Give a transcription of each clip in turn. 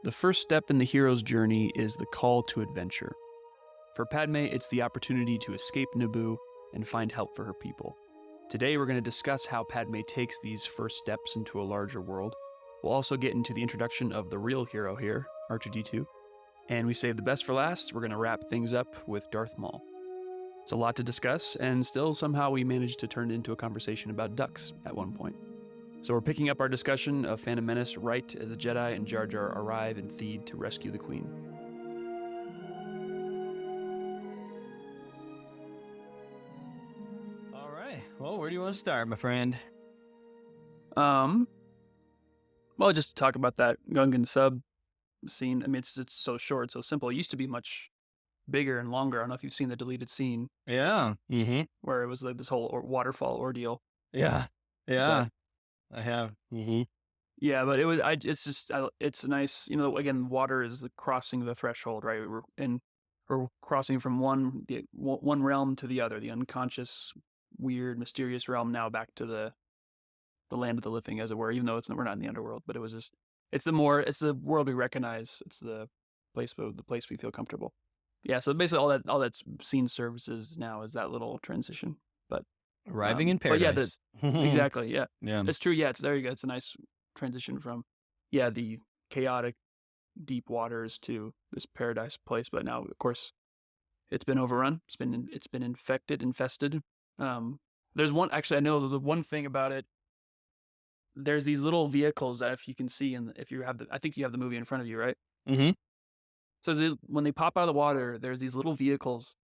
The first step in the hero's journey is the call to adventure. For Padme, it's the opportunity to escape Naboo and find help for her people. Today, we're going to discuss how Padme takes these first steps into a larger world. We'll also get into the introduction of the real hero here, R2-D2. And we save the best for last. We're going to wrap things up with Darth Maul. It's a lot to discuss, and still somehow we managed to turn it into a conversation about ducks at one point. So we're picking up our discussion of Phantom Menace right as the Jedi and Jar Jar arrive in Theed to rescue the Queen. All right. Well, where do you want to start, my friend? Well, just to talk about that Gungan sub scene. I mean, it's so short, so simple. It used to be much bigger and longer. I don't know if you've seen the deleted scene. Yeah. Mm-hmm. Where it was like this whole waterfall ordeal. Yeah. I have. Mm-hmm. Yeah, but it's nice. Again, water is crossing the threshold, right? We're crossing from one realm to the other, the unconscious, weird, mysterious realm, now back to the land of the living, as it were. Even though we're not in the underworld, but it's the world we recognize. It's the place we feel comfortable. Yeah, so basically all that scene services now is that little transition. But arriving in paradise. Exactly. Yeah. Yeah. It's true. Yeah, there you go. It's a nice transition from the chaotic deep waters to this paradise place. But now, of course, it's been overrun. It's been infested. There's one. Actually, I know the one thing about it. There's these little vehicles that, if you can see, and if you have I think you have the movie in front of you, right? Mm-hmm. So when they pop out of the water, there's these little vehicles,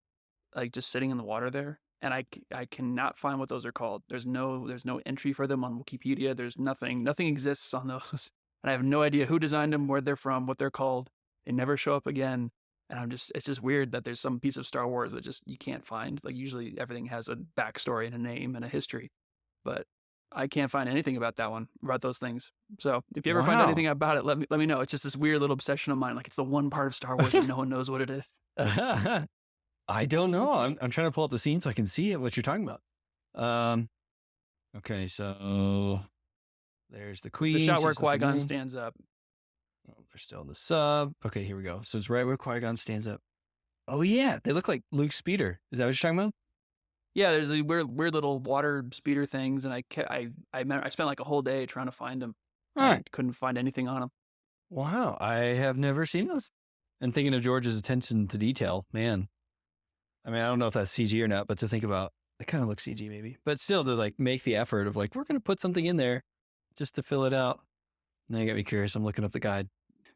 like just sitting in the water there, and I cannot find what those are called. There's no entry for them on Wikipedia. There's nothing exists on those, and I have no idea who designed them, where they're from, what they're called. They never show up again, and it's just weird that there's some piece of Star Wars that just you can't find. Like, usually everything has a backstory and a name and a history, but I can't find anything about those things. So if you ever find anything about it, let me know. It's just this weird little obsession of mine. Like, it's the one part of Star Wars that no one knows what it is. I don't know. I'm trying to pull up the scene so I can see it, what you're talking about. Okay, so there's the Queen. It's the shot where Qui-Gon stands up. Oh, they're still in the sub. Okay, here we go. So it's right where Qui-Gon stands up. Oh yeah, they look like Luke's speeder. Is that what you're talking about? Yeah, there's these weird little water speeder things, and I spent like a whole day trying to find them. I couldn't find anything on them. Wow, I have never seen those. And thinking of George's attention to detail, man. I mean, I don't know if that's CG or not, but to think about, it kind of looks CG maybe. But still, to like make the effort of like, we're going to put something in there just to fill it out. Now you got me curious. I'm looking up the guide.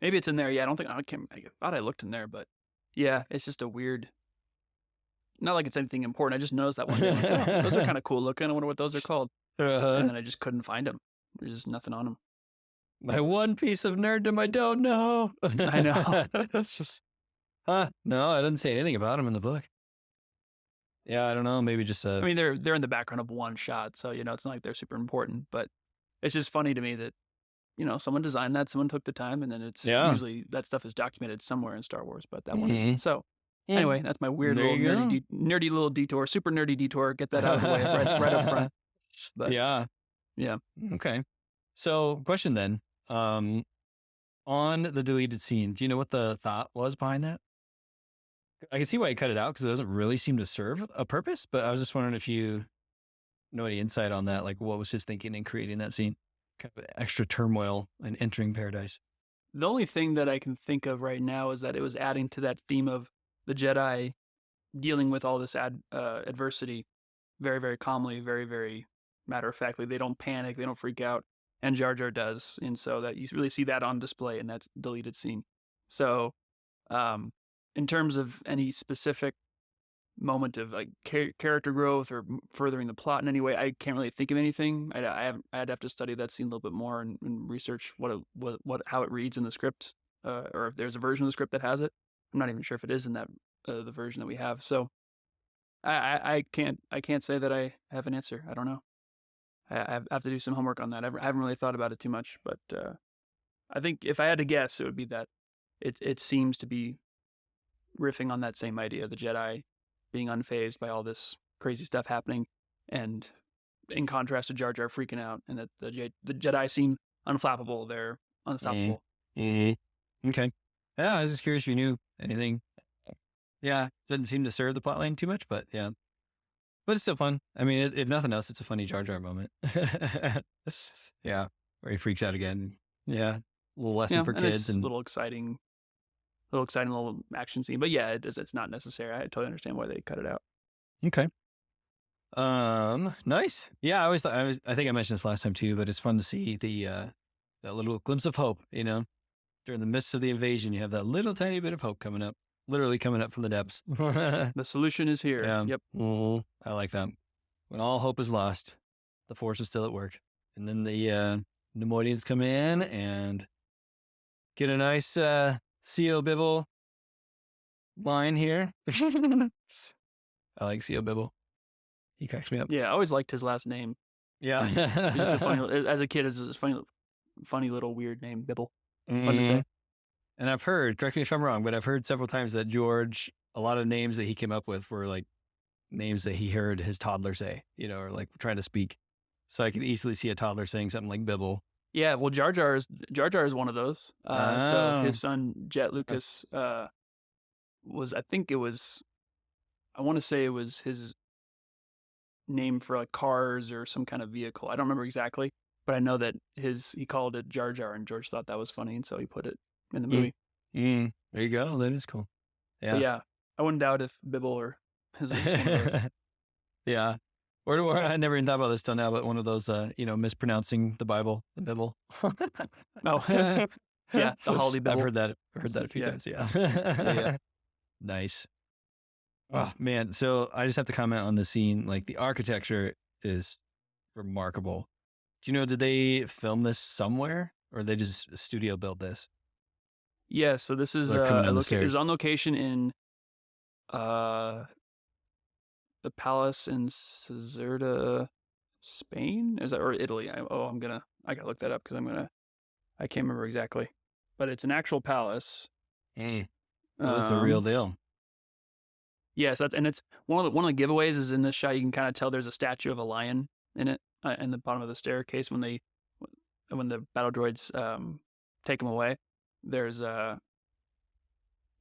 Maybe it's in there. Yeah, I thought I looked in there, but yeah, it's just a weird. Not like it's anything important. I just noticed that one day. Like, oh, those are kind of cool looking. I wonder what those are called. And then I just couldn't find them. There's just nothing on them. My one piece of nerddom I don't know. I know. No, I didn't say anything about them in the book. Yeah, I don't know. Maybe just I mean, they're in the background of one shot, so it's not like they're super important. But it's just funny to me that someone designed that, someone took the time, and then it's usually that stuff is documented somewhere in Star Wars. But that one, so. Anyway, that's my weird little nerdy little detour, super nerdy detour. Get that out of the way right up front. But yeah. Okay. So, question then, on the deleted scene, do you know what the thought was behind that? I can see why he cut it out because it doesn't really seem to serve a purpose. But I was just wondering if you know any insight on that, like what was his thinking in creating that scene, kind of extra turmoil and entering paradise. The only thing that I can think of right now is that it was adding to that theme of the Jedi dealing with all this adversity very, very calmly, very, very matter-of-factly. They don't panic, they don't freak out, and Jar Jar does. And so that you really see that on display in that deleted scene. So in terms of any specific moment of like character growth or furthering the plot in any way, I can't really think of anything. I'd have to study that scene a little bit more and research how it reads in the script, or if there's a version of the script that has it. I'm not even sure if it is in that the version that we have. So I can't say that I have an answer. I don't know. I have to do some homework on that. I haven't really thought about it too much, but I think if I had to guess, it would be that it seems to be riffing on that same idea, the Jedi being unfazed by all this crazy stuff happening, and in contrast to Jar Jar freaking out, and that the Jedi seem unflappable. They're unstoppable. Mm-hmm. Okay. Yeah, I was just curious if you knew anything. Yeah, doesn't seem to serve the plotline too much, but yeah. But it's still fun. I mean, if nothing else, it's a funny Jar Jar moment. Yeah, where he freaks out again. Yeah, little lesson Yeah, for and kids, it's a and little exciting little action scene. But yeah, it's not necessary. I totally understand why they cut it out. okay. Nice. Yeah, I always thought I think I mentioned this last time too, but it's fun to see that little glimpse of hope. During the midst of the invasion, you have that little tiny bit of hope coming up, literally coming up from the depths. The solution is here. Yeah, Yep. I like that. When all hope is lost, the force is still at work, and then the Nemoidians come in and get a nice CO Bibble line here. I like CO Bibble. He cracks me up. Yeah, I always liked his last name. Yeah. It's just a funny. As a kid, it's a funny little weird name, Bibble. Fun to say. And I've heard, correct me if I'm wrong, but I've heard several times that George, a lot of names that he came up with were like names that he heard his toddler say, or like trying to speak. So I can easily see a toddler saying something like Bibble. Yeah, well, Jar Jar is one of those. So his son Jet Lucas was, I want to say it was his name for like cars or some kind of vehicle. I don't remember exactly, but I know that he called it Jar Jar, and George thought that was funny, and so he put it in the movie. There you go. That is cool. Yeah. But yeah, I wouldn't doubt if Bibble or his one of those. Yeah. Or I never even thought about this till now, but one of those, mispronouncing the Bible, the Bible. Oh, yeah, the Holiday Bibble. I've heard that a few times. Yeah. Nice. Oh man. So I just have to comment on the scene. Like the architecture is remarkable. Do you know, did they film this somewhere or they just studio built this? Yeah. So this is is on location in the palace in Caserta, Spain. Is that, or Italy? I gotta look that up because I can't remember exactly, but it's an actual palace. Well, it's a real deal. Yes, it's one of the giveaways is in this shot. You can kind of tell there's a statue of a lion in it in the bottom of the staircase when the battle droids take them away. There's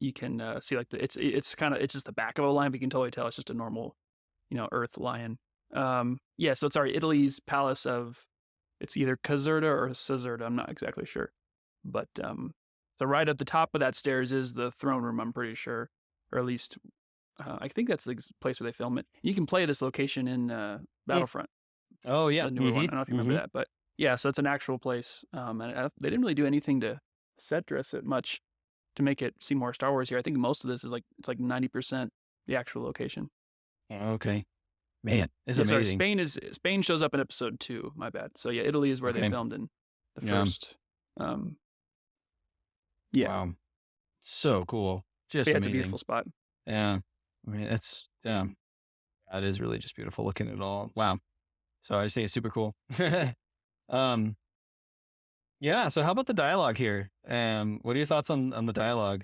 you can see like it's just the back of a lion, but you can totally tell it's just a normal Earth lion. Yeah, so it's Italy's palace of, it's either Caserta or Caserta. I'm not exactly sure, but so right at the top of that stairs is the throne room. I'm pretty sure, or at least. I think that's the place where they film it. You can play this location in Battlefront. Oh yeah, the newer one. I don't know if you remember that, but yeah, so it's an actual place. And they didn't really do anything to set dress it much to make it seem more Star Wars here. I think most of this is it's like 90% the actual location. Okay, man, it's amazing. Sorry, Spain shows up in episode 2. My bad. So yeah, Italy is where they filmed in the first. Yeah, wow, so cool. Just it's a beautiful spot. Yeah. I mean, it is really just beautiful looking at it all. Wow. So I just think it's super cool. Yeah. So how about the dialogue here? What are your thoughts on the dialogue?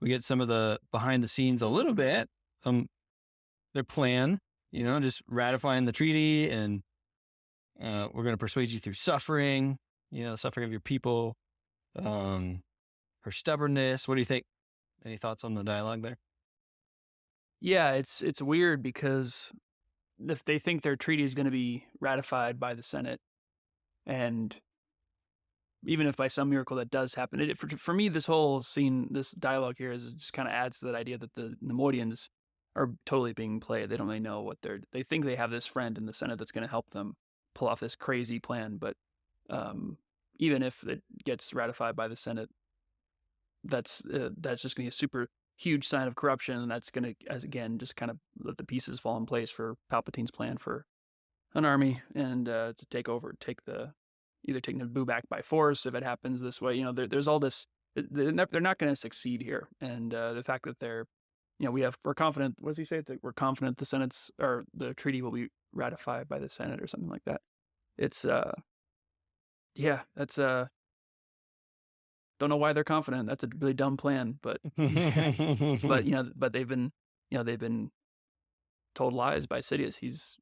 We get some of the behind the scenes a little bit, their plan, just ratifying the treaty and we're going to persuade you through suffering, suffering of your people, her stubbornness. What do you think? Any thoughts on the dialogue there? Yeah, it's weird because if they think their treaty is going to be ratified by the Senate, and even if by some miracle that does happen, for me, this whole scene, this dialogue here, is just kind of adds to that idea that the Nemoidians are totally being played. They don't really know what they think they have this friend in the Senate that's going to help them pull off this crazy plan, but even if it gets ratified by the Senate, that's just going to be a super huge sign of corruption, and that's going to, as again, just kind of let the pieces fall in place for Palpatine's plan for an army and to either take Naboo back by force if it happens this way. There's all this. They're not going to succeed here, and the fact that we're confident. What does he say? That we're confident the treaty will be ratified by the Senate or something like that. It's that's don't know why they're confident. That's a really dumb plan, but but they've been told lies by Sidious. He's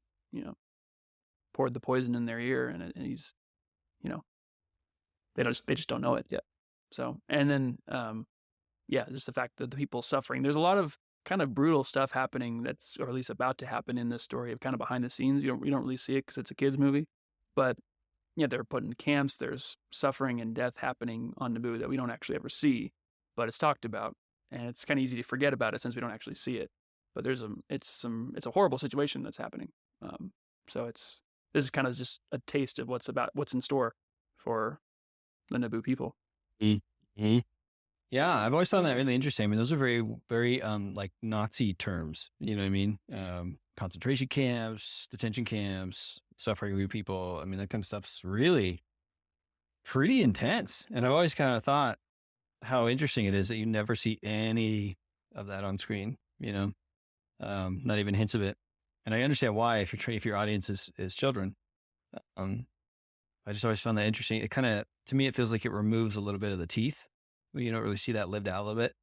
poured the poison in their ear, and he's they just don't know it yet. So, and then, yeah, just the fact that the people suffering. There's a lot of kind of brutal stuff happening that's, or at least about to happen in this story of kind of behind the scenes. You don't really see it because it's a kids movie, but yeah, they're put in camps. There's suffering and death happening on Naboo that we don't actually ever see, but it's talked about, and it's kind of easy to forget about it since we don't actually see it. But it's a horrible situation that's happening. Um, so this is kind of just a taste of what's in store for the Naboo people. Mm-hmm. Yeah, I've always found that really interesting. I mean, those are very, very like Nazi terms. You know what I mean? Concentration camps, detention camps, suffering of people. I mean, that kind of stuff's really pretty intense. And I've always kind of thought how interesting it is that you never see any of that on screen. Not even hints of it. And I understand why if your audience is children. Um, I just always found that interesting. It kind of, to me, it feels like it removes a little bit of the teeth. You don't really see that lived out a little bit.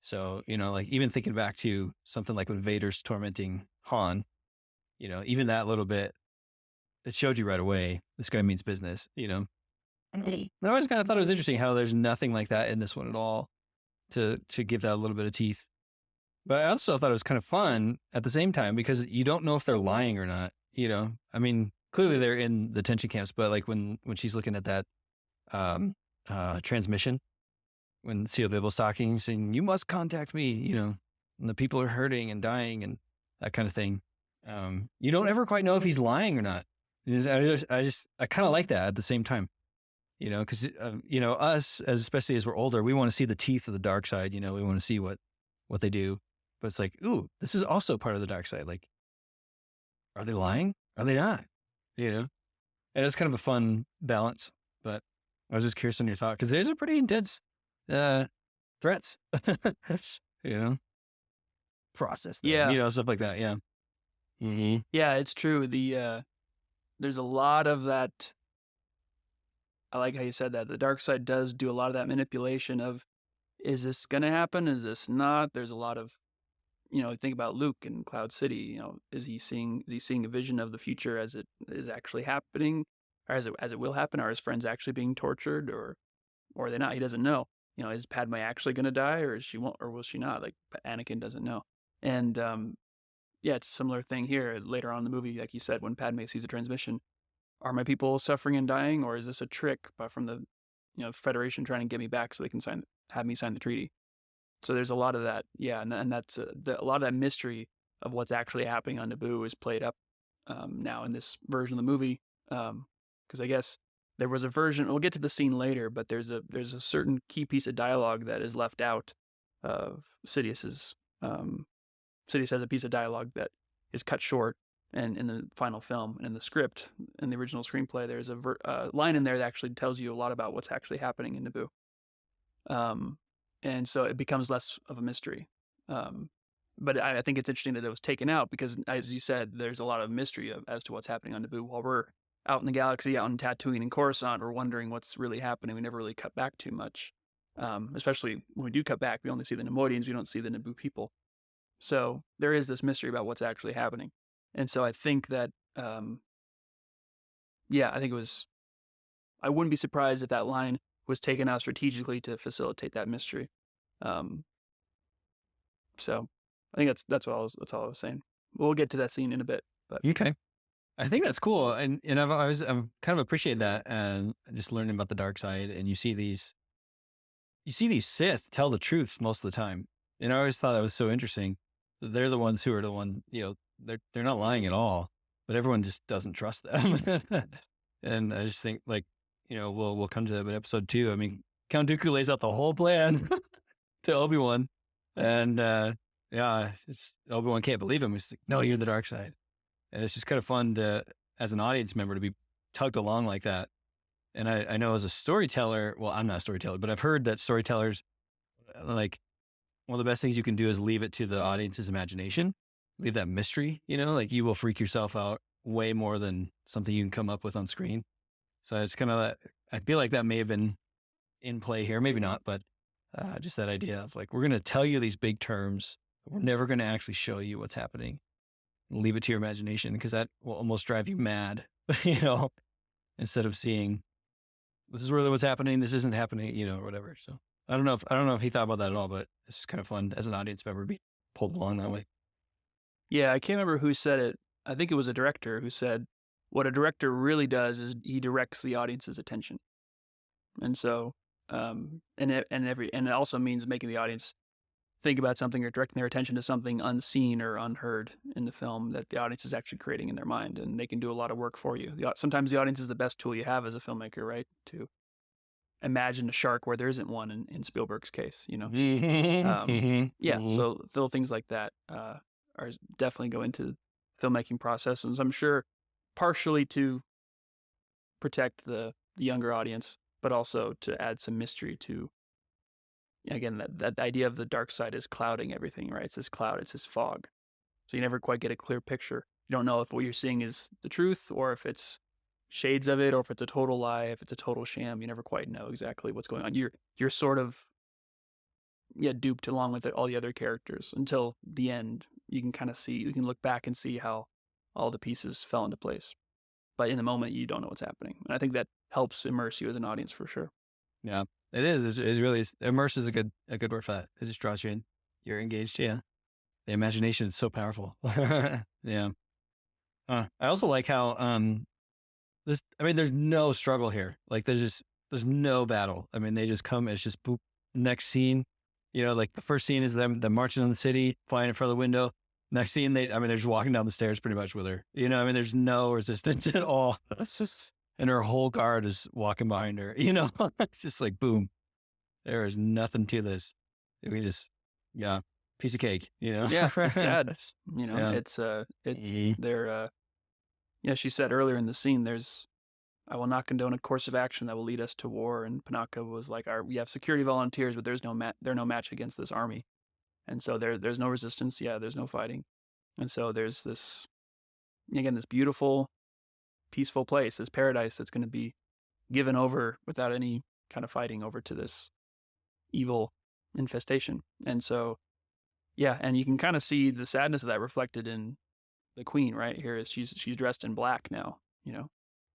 So, like even thinking back to something like when Vader's tormenting Han, even that little bit, it showed you right away, this guy means business. And I always kind of thought it was interesting how there's nothing like that in this one at all to give that a little bit of teeth. But I also thought it was kind of fun at the same time because you don't know if they're lying or not. I mean, clearly they're in the detention camps, but like when she's looking at that transmission, when Seal Bibble's talking, saying, "You must contact me," and the people are hurting and dying and that kind of thing. You don't ever quite know if he's lying or not. I kind of like that at the same time, because, us, especially as we're older, we want to see the teeth of the dark side. We want to see what they do. But it's like, ooh, this is also part of the dark side. Like, are they lying? Are they not? And it's kind of a fun balance. But I was just curious on your thought because there's a pretty intense threats, you know, process them, Yeah, stuff like that. Yeah. Mm-hmm. yeah, it's true. There's a lot of that. I like how you said that. The dark side does do a lot of that manipulation of, is this going to happen? Is this not? There's a lot of, think about Luke in Cloud City. Is he seeing a vision of the future as it is actually happening, or as it will happen? Are his friends actually being tortured, or are they not? He doesn't know. Is Padme actually going to die, or will she not? Like Anakin doesn't know. And yeah, it's a similar thing here later on in the movie, like you said, when Padme sees a transmission. Are my people suffering and dying, or is this a trick from the Federation trying to get me back so they can have me sign the treaty? So there's a lot of that, yeah, and that's a lot of that mystery of what's actually happening on Naboo is played up now in this version of the movie. Because I guess there was a version. We'll get to the scene later, but there's a certain key piece of dialogue that is left out of Sidious's. Sidious has a piece of dialogue that is cut short, and in the final film and in the script, in the original screenplay, there's a line in there that actually tells you a lot about what's actually happening in Naboo. And so it becomes less of a mystery. But I think it's interesting that it was taken out because, as you said, there's a lot of mystery as to what's happening on Naboo. While we're out in the galaxy, out in Tatooine and Coruscant, we're wondering what's really happening. We never really cut back too much. Especially when we do cut back, we only see the Neimoidians, we don't see the Naboo people. So there is this mystery about what's actually happening. And so I think that, yeah, I think it was, I wouldn't be surprised if that line was taken out strategically to facilitate that mystery. So I think that's all I was saying. We'll get to that scene in a bit. But Okay. I think that's cool. And I'm kind of appreciate that. And just learning about the dark side, and you see these Sith tell the truth most of the time. And I always thought that was so interesting. They're the ones who are the ones, they're not lying at all, but everyone just doesn't trust them. And I just think we'll come to that in episode 2. I mean, Count Dooku lays out the whole plan to Obi-Wan, and yeah, it's Obi-Wan can't believe him. He's like, "No, you're the dark side," and it's just kind of fun to, as an audience member, to be tugged along like that. And I know as a storyteller, well, I'm not a storyteller, but I've heard that storytellers, like, one of the best things you can do is leave it to the audience's imagination, leave that mystery. Like you will freak yourself out way more than something you can come up with on screen. So it's kind of that. I feel like that may have been in play here, maybe not, but just that idea of like, we're going to tell you these big terms, but we're never going to actually show you what's happening. Leave it to your imagination, because that will almost drive you mad, instead of seeing this is really what's happening. This isn't happening, or whatever. So I don't know if he thought about that at all, but it's kind of fun as an audience member being pulled along that way. Yeah, I can't remember who said it. I think it was a director who said, what a director really does is he directs the audience's attention. And so, and it also means making the audience think about something or directing their attention to something unseen or unheard in the film that the audience is actually creating in their mind, and they can do a lot of work for you. Sometimes the audience is the best tool you have as a filmmaker, right? To imagine a shark where there isn't one in Spielberg's case, Yeah, so little things like that are definitely go into the filmmaking process, and I'm sure partially to protect the younger audience, but also to add some mystery to, again, that idea of the dark side is clouding everything, right? It's this cloud, it's this fog. So you never quite get a clear picture. You don't know if what you're seeing is the truth or if it's shades of it or if it's a total lie, if it's a total sham. You never quite know exactly what's going on. You're sort of duped along with all the other characters until the end. You can kind of see, you can look back and see how all the pieces fell into place. But in the moment, you don't know what's happening. And I think that helps immerse you as an audience for sure. Yeah, it is. It really is. Immerse is a good word for that. It just draws you in. You're engaged. Yeah. The imagination is so powerful. Yeah. I also like how, there's no struggle here. Like there's no battle. I mean, they just come, it's just boop. Next scene, like the first scene is them marching on the city, flying in front of the window. Next scene, they're just walking down the stairs pretty much with her. There's no resistance at all. And her whole guard is walking behind her. It's just like, boom. There is nothing to this. We just, piece of cake, Yeah, it's sad. Yeah. It's she said earlier in the scene, I will not condone a course of action that will lead us to war. And Panaka was like, we have security volunteers, but they're no match against this army. And so there's no resistance. Yeah, there's no fighting. And so there's this beautiful, peaceful place, this paradise that's going to be given over without any kind of fighting over to this evil infestation. And so, and you can kind of see the sadness of that reflected in the queen right here. Is she's dressed in black now,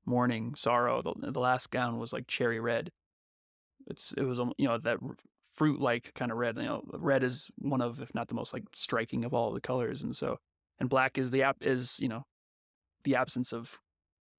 mourning, sorrow. The last gown was like cherry red. It was that fruit-like kind of red. Red is one of, if not the most like striking of all the colors, and black is the absence of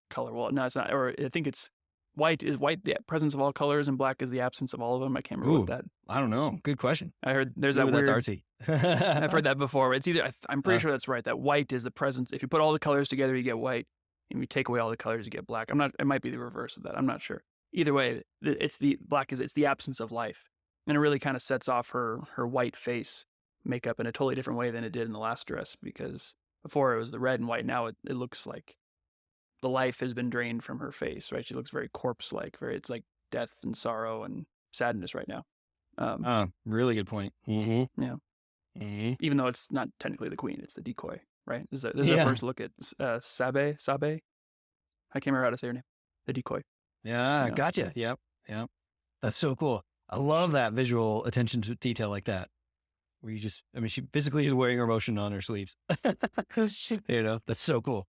color. Well, no, it's not. Or I think it's white is the presence of all colors, and black is the absence of all of them. I can't remember what that. I don't know. Good question. I heard there's that weird. That's artsy. I've heard that before. It's either I'm pretty sure that's right. That white is the presence. If you put all the colors together, you get white, and you take away all the colors, you get black. It might be the reverse of that. I'm not sure. Either way, it's the absence of life, and it really kind of sets off her white face makeup in a totally different way than it did in the last dress, because before it was the red and white. Now it looks like the life has been drained from her face, right? She looks very corpse-like, it's like death and sorrow and sadness right now. Really good point. Mm-hmm. Yeah. Mm-hmm. Even though it's not technically the queen, it's the decoy, right? This is our first look at Sabe. I can't remember how to say her name. The decoy. Yeah, gotcha. Yep. That's so cool. I love that visual attention to detail like that. Where you just, she physically is wearing her emotion on her sleeves. That's so cool.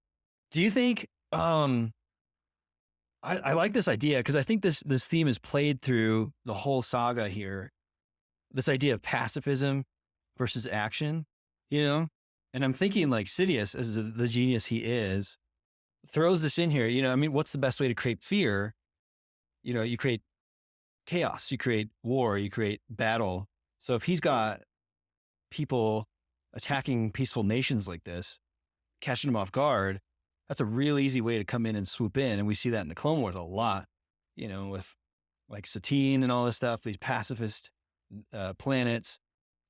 Do you think, I like this idea because I think this theme is played through the whole saga here. This idea of pacifism versus action, and I'm thinking like Sidious, as the genius he is, throws this in here. What's the best way to create fear? You create chaos, you create war, you create battle. So if he's got people attacking peaceful nations like this, catching them off guard, that's a real easy way to come in and swoop in. And we see that in the Clone Wars a lot, with like Satine and all this stuff, these pacifist planets.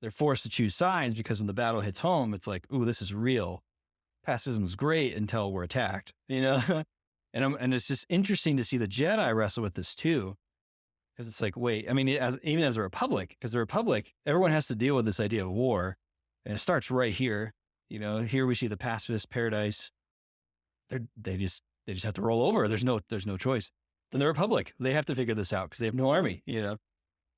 They're forced to choose sides because when the battle hits home, it's like, ooh, this is real. Pacifism is great until we're attacked, and it's just interesting to see the Jedi wrestle with this too. Because it's like, wait, even as a republic, because the republic, everyone has to deal with this idea of war, and it starts right here. Here we see the pacifist paradise. They just have to roll over. There's no choice. Then the republic, they have to figure this out because they have no army.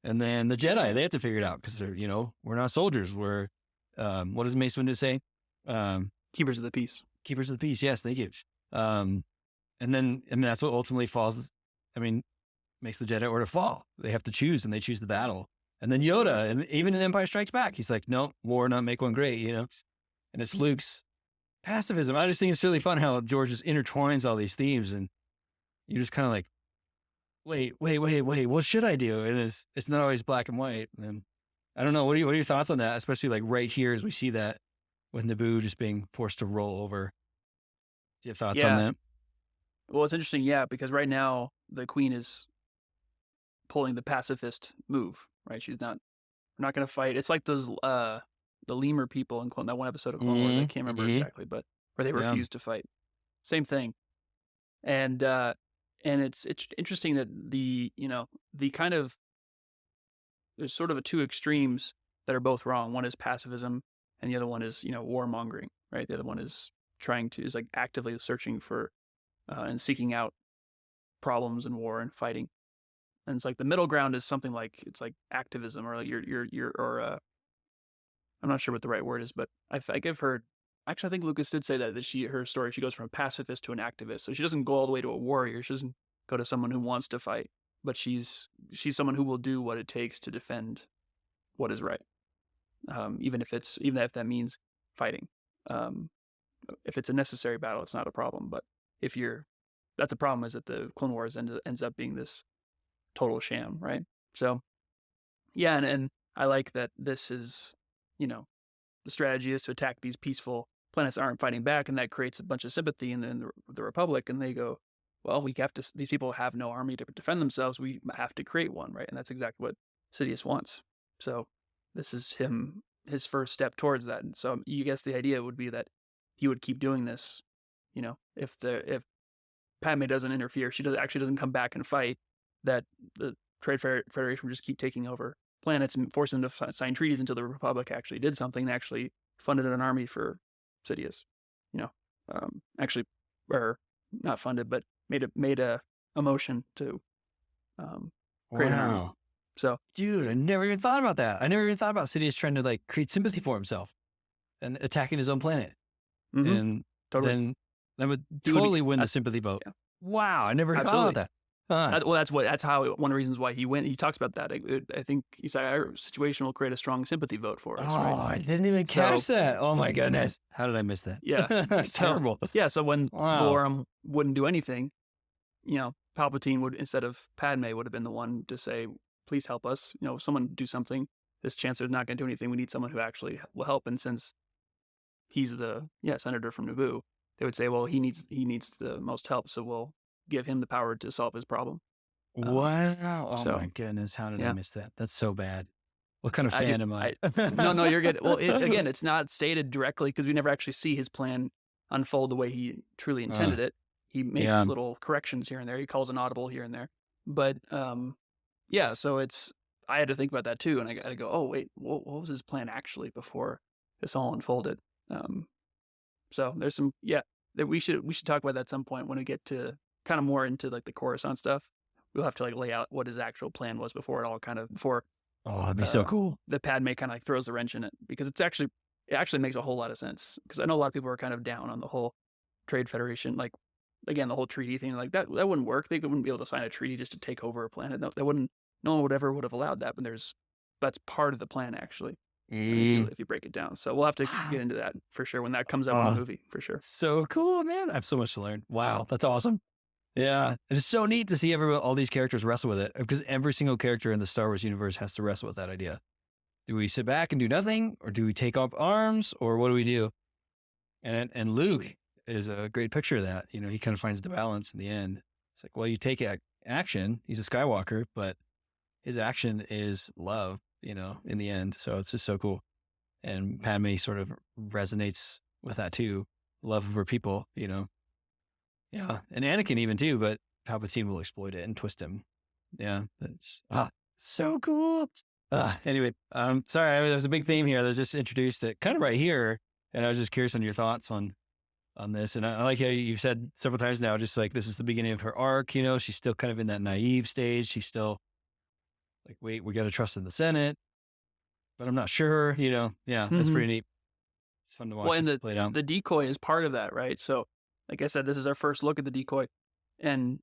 And then the Jedi, they have to figure it out because they're, we're not soldiers. We're, what does Mace Windu say? Keepers of the peace. Keepers of the peace. Yes, thank you. And that's what ultimately falls. makes the Jedi Order fall. They have to choose, and they choose the battle. And then Yoda, and even in Empire Strikes Back, he's like, no, war, not make one great, And it's Luke's pacifism. I just think it's really fun how George just intertwines all these themes, and you're just kind of like, wait, what should I do? And it's not always black and white. And I don't know. What are your thoughts on that? Especially like right here as we see that with Naboo just being forced to roll over. Do you have thoughts on Yeah. that? Well, it's interesting, yeah, because right now the Queen is pulling the pacifist move, right? We're not going to fight. It's like those the lemur people in that one episode of Clone Wars. I can't remember exactly, but where they refuse to fight. Same thing. And it's interesting that the kind of, there's sort of two extremes that are both wrong. One is pacifism, and the other one is warmongering, right? The other one is like actively searching for and seeking out problems and war and fighting. And it's like the middle ground is something like, it's like activism, or like I'm not sure what the right word is, but I've heard. Actually, I think Lucas did say that her story, she goes from a pacifist to an activist. So she doesn't go all the way to a warrior. She doesn't go to someone who wants to fight, but she's someone who will do what it takes to defend what is right, even if that means fighting. If it's a necessary battle, it's not a problem. But that's a problem, is that the Clone Wars ends up being this total sham, right? So, yeah, and I like that this is, the strategy is to attack these peaceful planets that aren't fighting back, and that creates a bunch of sympathy in the Republic, and they go, well, these people have no army to defend themselves, we have to create one, right? And that's exactly what Sidious wants. So this is his first step towards that. And so you guess the idea would be that he would keep doing this, if Padme doesn't interfere, she doesn't come back and fight, that the Trade Federation would just keep taking over planets and force them to sign treaties until the Republic actually did something and actually funded an army for Sidious. Actually, or not funded, but made a motion to create an army. So, dude, I never even thought about that. I never even thought about Sidious trying to like create sympathy for himself and attacking his own planet. mm-hmm. And totally. then that would totally win the sympathy vote. Yeah. Wow, I never thought about that. That's how one of the reasons why he went. He talks about that. I think he said our situation will create a strong sympathy vote for us. Oh, right? I didn't even catch that. Oh my goodness, how did I miss that? Yeah, that's terrible. Yeah, so when Valorum wouldn't do anything, Palpatine would, instead of Padme, would have been the one to say, "Please help us. Someone do something. This Chancellor's not going to do anything. We need someone who actually will help." And since he's the senator from Naboo, they would say, "Well, he needs the most help, so we'll give him the power to solve his problem." Wow! Oh my goodness, how did I miss that? That's so bad. What kind of fan am I? No, you're good. Well, again, it's not stated directly because we never actually see his plan unfold the way he truly intended it. He makes little corrections here and there. He calls an audible here and there. But so I had to think about that too, and I got to go, oh wait, what was his plan actually before this all unfolded? So there's some that we should talk about that at some point when we get to kind of more into like the Coruscant stuff. We'll have to like lay out what his actual plan was before Oh, that'd be so cool. The Padme kind of like throws the wrench in it, because it actually makes a whole lot of sense. Because I know a lot of people are kind of down on the whole Trade Federation, like again the whole treaty thing, like that wouldn't work. They wouldn't be able to sign a treaty just to take over a planet. No, no one would have allowed that. But that's part of the plan actually. If you break it down. So we'll have to get into that for sure when that comes out in the movie, for sure. So cool, man. I have so much to learn. Wow, that's awesome. Yeah, it's so neat to see all these characters wrestle with it, because every single character in the Star Wars universe has to wrestle with that idea. Do we sit back and do nothing, or do we take up arms, or what do we do? And Luke is a great picture of that. He kind of finds the balance in the end. It's like, well, you take action. He's a Skywalker, but his action is love, in the end. So it's just so cool. And Padme sort of resonates with that too. Love of her people, Yeah. And Anakin even too, but Palpatine will exploit it and twist him. Yeah. That's so cool. Anyway, sorry, there's a big theme here. That was just introduced it kind of right here. And I was just curious on your thoughts on this. And I like how you've said several times now, just like, this is the beginning of her arc. She's still kind of in that naive stage. She's still like, wait, we got to trust in the Senate, but I'm not sure, Yeah, that's pretty neat. It's fun to watch it play out. The decoy is part of that, right? So like I said, this is our first look at the decoy, and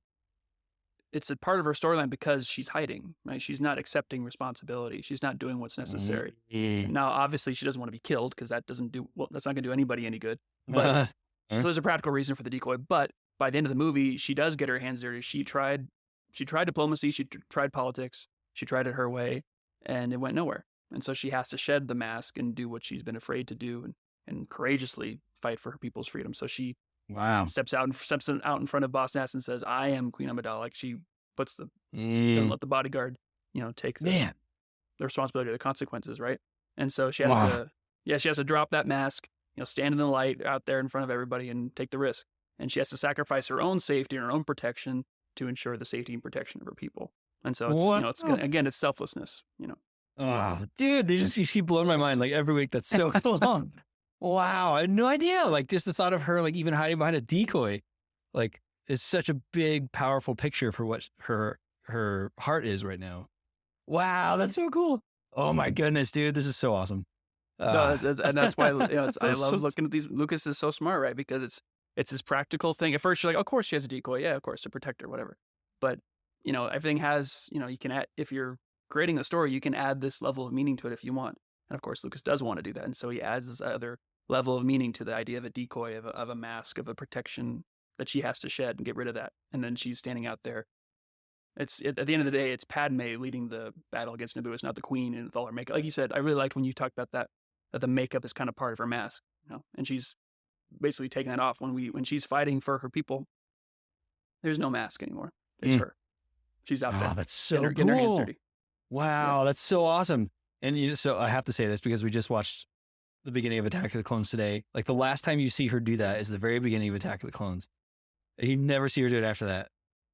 it's a part of her storyline because she's hiding, right? She's not accepting responsibility. She's not doing what's necessary. Mm. Now, obviously, she doesn't want to be killed because that doesn't do well. That's not going to do anybody any good. But Huh? so there's a practical reason for the decoy. But by the end of the movie, she does get her hands dirty. She tried diplomacy. She tried politics. She tried it her way, and it went nowhere. And so she has to shed the mask and do what she's been afraid to do, and courageously fight for her people's freedom. So she Wow. steps out in front of Boss Nass and says, "I am Queen Amidala." Like she doesn't Mm. let the bodyguard, take Man. the responsibility of the consequences, right? And so she has Wow. she has to drop that mask, stand in the light out there in front of everybody and take the risk. And she has to sacrifice her own safety and her own protection to ensure the safety and protection of her people. And so it's, What? again, it's selflessness. Oh, dude, you keep blowing my mind like every week. That's so cool. Wow, I had no idea. Like just the thought of her like even hiding behind a decoy, like is such a big, powerful picture for what her heart is right now. Wow, that's so cool. Oh my goodness, dude, this is so awesome. No, Uh, and that's why I that's love so- looking at these. Lucas is so smart, right? Because it's this practical thing. At first, you're like, of course she has a decoy, yeah, of course, to protect her, whatever. But everything has, you can add, if you're creating a story, you can add this level of meaning to it if you want. And of course, Lucas does want to do that, and so he adds this other level of meaning to the idea of a decoy, of a mask, of a protection that she has to shed and get rid of that. And then she's standing out there. At the end of the day, it's Padme leading the battle against Naboo. It's not the Queen and with all her makeup. Like you said, I really liked when you talked about that the makeup is kind of part of her mask, and she's basically taking that off when she's fighting for her people. There's no mask anymore. It's Mm. her. She's out Oh, there that's so getting her hands cool. dirty. Wow, that's so awesome. And so I have to say this because we just watched the beginning of Attack of the Clones today. Like the last time you see her do that is the very beginning of Attack of the Clones. You never see her do it after that.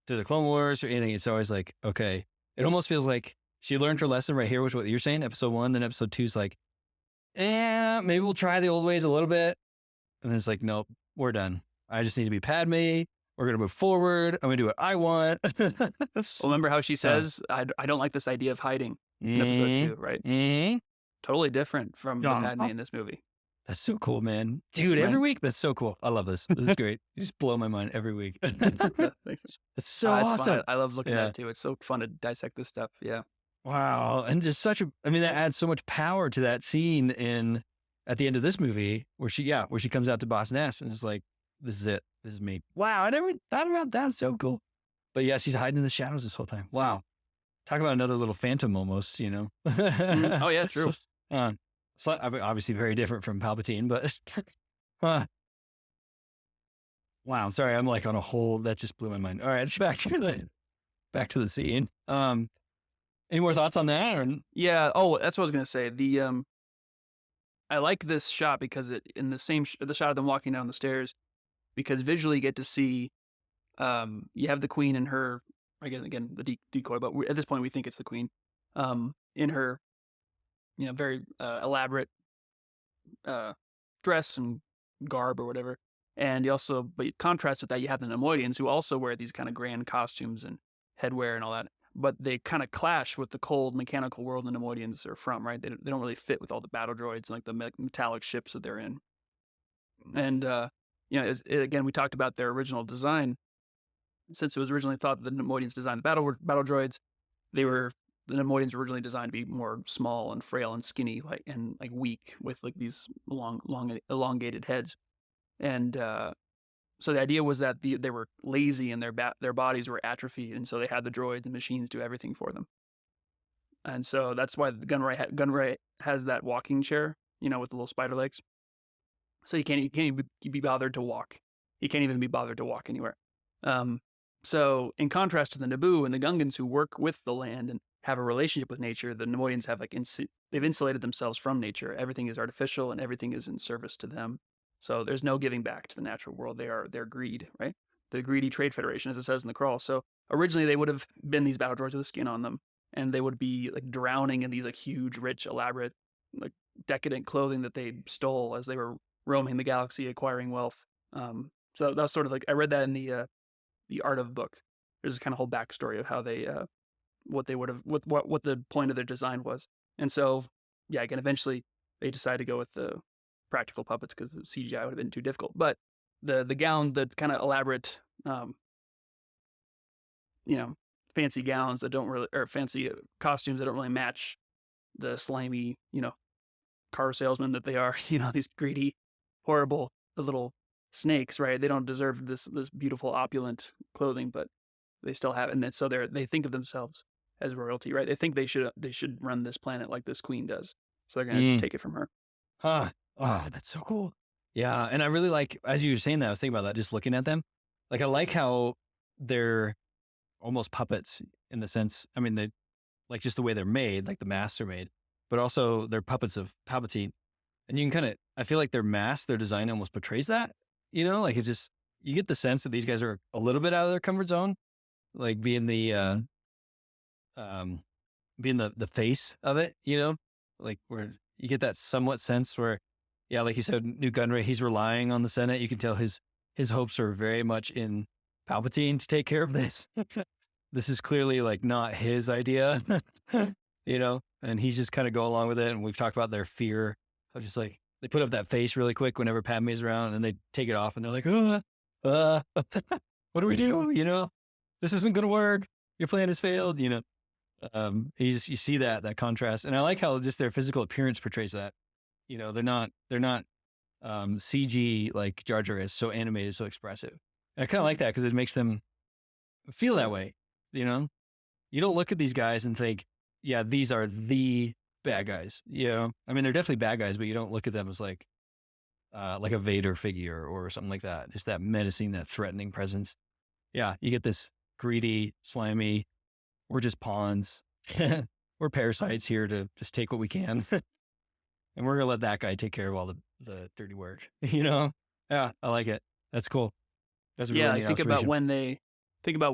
To the Clone Wars or anything. It's always like, okay. It almost feels like she learned her lesson right here, which what you're saying. Episode 1, then episode 2 is like, maybe we'll try the old ways a little bit. And then it's like, nope, we're done. I just need to be Padme. We're going to move forward. I'm going to do what I want. Well, remember how she says, I don't like this idea of hiding in episode 2, right? Mm-hmm. Totally different from the Yeah. Padme in this movie. That's so cool, man. Dude, every week, that's so cool. I love this. This is great. You just blow my mind every week. That's so It's awesome. fun. I love looking Yeah. at it too. It's so fun to dissect this stuff. Yeah. Wow. And just that adds so much power to that scene at the end of this movie where she comes out to Boss Nass and is like, this is it. This is me. Wow. I never thought about that. It's so cool. But yeah, she's hiding in the shadows this whole time. Wow. Talk about another little phantom almost, Oh yeah, true. So obviously very different from Palpatine, but wow. Sorry, I'm like on a whole that just blew my mind. All right, back to the scene. Any more thoughts on that? Or... Yeah. Oh, that's what I was gonna say. I like this shot because in the same the shot of them walking down the stairs, because visually you get to see, you have the Queen and her. I guess again the decoy, but at this point we think it's the Queen, in her, very elaborate dress and garb or whatever. And but contrast with that, you have the Nemoidians who also wear these kind of grand costumes and headwear and all that. But they kind of clash with the cold mechanical world the Nemoidians are from, right? They don't really fit with all the battle droids and like the metallic ships that they're in. And, again, we talked about their original design. Since it was originally thought that the Nemoidians designed the battle droids, the Nemoidians were originally designed to be more small and frail and skinny, like weak with like these long elongated heads. And so the idea was that they were lazy and their bodies were atrophied, and so they had the droids and machines do everything for them. And so that's why the Gunray has that walking chair, with the little spider legs. So he can't even be bothered to walk. He can't even be bothered to walk anywhere. So in contrast to the Naboo and the Gungans who work with the land and have a relationship with nature, the Nemoidians have they've insulated themselves from nature. Everything is artificial and everything is in service to them. So there's no giving back to the natural world. They're greed, right? The greedy trade federation, as it says in the crawl. So originally they would have been these battle droids with skin on them, and they would be like drowning in these like huge, rich, elaborate, like decadent clothing that they stole as they were roaming the galaxy, acquiring wealth. So that was sort of like I read that in the Art of book. There's kind of whole backstory of how they what they would have what the point of their design was. And so yeah, again, eventually they decided to go with the practical puppets because the CGI would have been too difficult. But the gown, the kind of elaborate fancy gowns that don't really, or fancy costumes that don't really match the slimy, car salesmen that they are. These greedy, horrible little snakes, right? They don't deserve this beautiful, opulent clothing, but they still have it. And then, so they think of themselves as royalty, right? They think they should run this planet like this queen does. So they're gonna Mm. take it from her. Huh. Oh, that's so cool. Yeah. And I really like, as you were saying that, I was thinking about that, just looking at them. Like, I like how they're almost puppets in the sense, I mean, they like just the way they're made, like the masks are made, but also they're puppets of Palpatine. And you can kind of, I feel like their mask, their design almost portrays that, like it just, you get the sense that these guys are a little bit out of their comfort zone, like um, being the face of it, like where you get that somewhat sense where, yeah, like you said, Newt Gunray, he's relying on the Senate. You can tell his hopes are very much in Palpatine to take care of this. This is clearly like not his idea, and he's just kind of go along with it. And we've talked about their fear of just like, they put up that face really quick whenever Padme's around and they take it off and they're like, what do we do? This isn't going to work. Your plan has failed, you see that contrast. And I like how just their physical appearance portrays that, they're not CG like Jar Jar is, so animated, so expressive. And I kind of like that because it makes them feel that way. You don't look at these guys and think, yeah, these are the bad guys. I mean, they're definitely bad guys, but you don't look at them as like a Vader figure or something like that. Just that menacing, that threatening presence. Yeah, you get this greedy, slimy. We're just pawns. We're parasites here to just take what we can, and we're gonna let that guy take care of all the dirty work. Yeah, I like it. That's cool. That's a really Yeah, neat think about observation.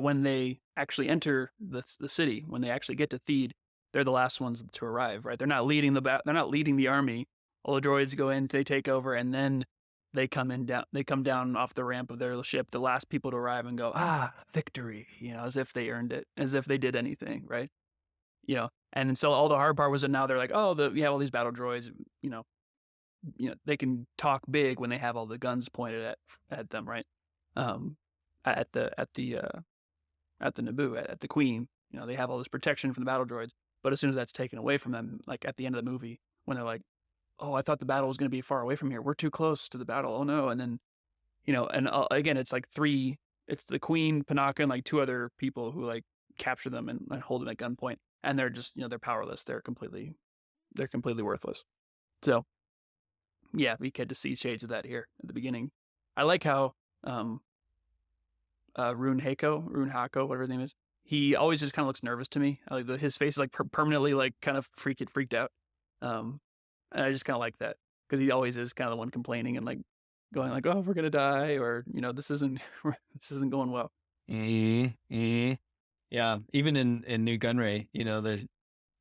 when they actually enter the city, when they actually get to Theed, they're the last ones to arrive, right? They're not leading they're not leading the army. All the droids go in, they take over, and then they come down off the ramp of their ship, the last people to arrive, and go, victory, as if they earned it, as if they did anything, right? And so all the hard part was that now they're like, oh, we have all these battle droids, they can talk big when they have all the guns pointed at them, right? Um, at the Naboo, at the Queen, they have all this protection from the battle droids. But as soon as that's taken away from them, like at the end of the movie, when they're like, "Oh, I thought the battle was going to be far away from here. We're too close to the battle. Oh no!" And then, and again, it's like three. It's the Queen, Panaka, and like two other people who like capture them and hold them at gunpoint, and they're just, they're powerless. They're completely worthless. So yeah, we get to see shades of that here at the beginning. I like how Rune Hako, whatever his name is. He always just kind of looks nervous to me. I like his face is like permanently like kind of freaked out. And I just kind of like that because he always is kind of the one complaining and like going like, "Oh, we're gonna die," or this isn't this isn't going well. Mm-hmm. Yeah, even in New Gunray,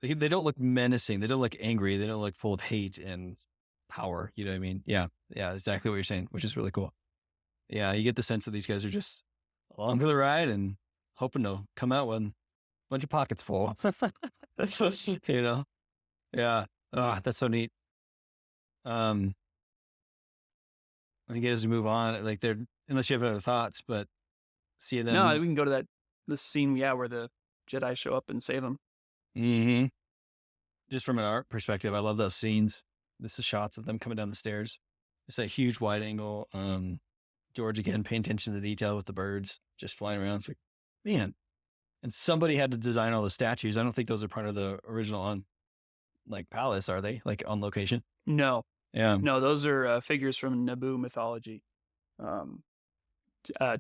they don't look menacing. They don't look angry. They don't look full of hate and power. You know what I mean? Yeah, exactly what you're saying, which is really cool. Yeah, you get the sense that these guys are just along for the ride and hoping to come out with a bunch of pockets full. Yeah. Oh, that's so neat. I think as we move on, like unless you have other thoughts, but see No, them. we can go to this scene, yeah, where the Jedi show up and save him. Mm-hmm. Just from an art perspective, I love those scenes. This is shots of them coming down the stairs. It's that huge wide angle. George again paying attention to the detail with the birds just flying around. It's like, man. And somebody had to design all the statues. I don't think those are part of the original palace, are they? Like on location? No, Yeah. no, those are figures from Naboo mythology.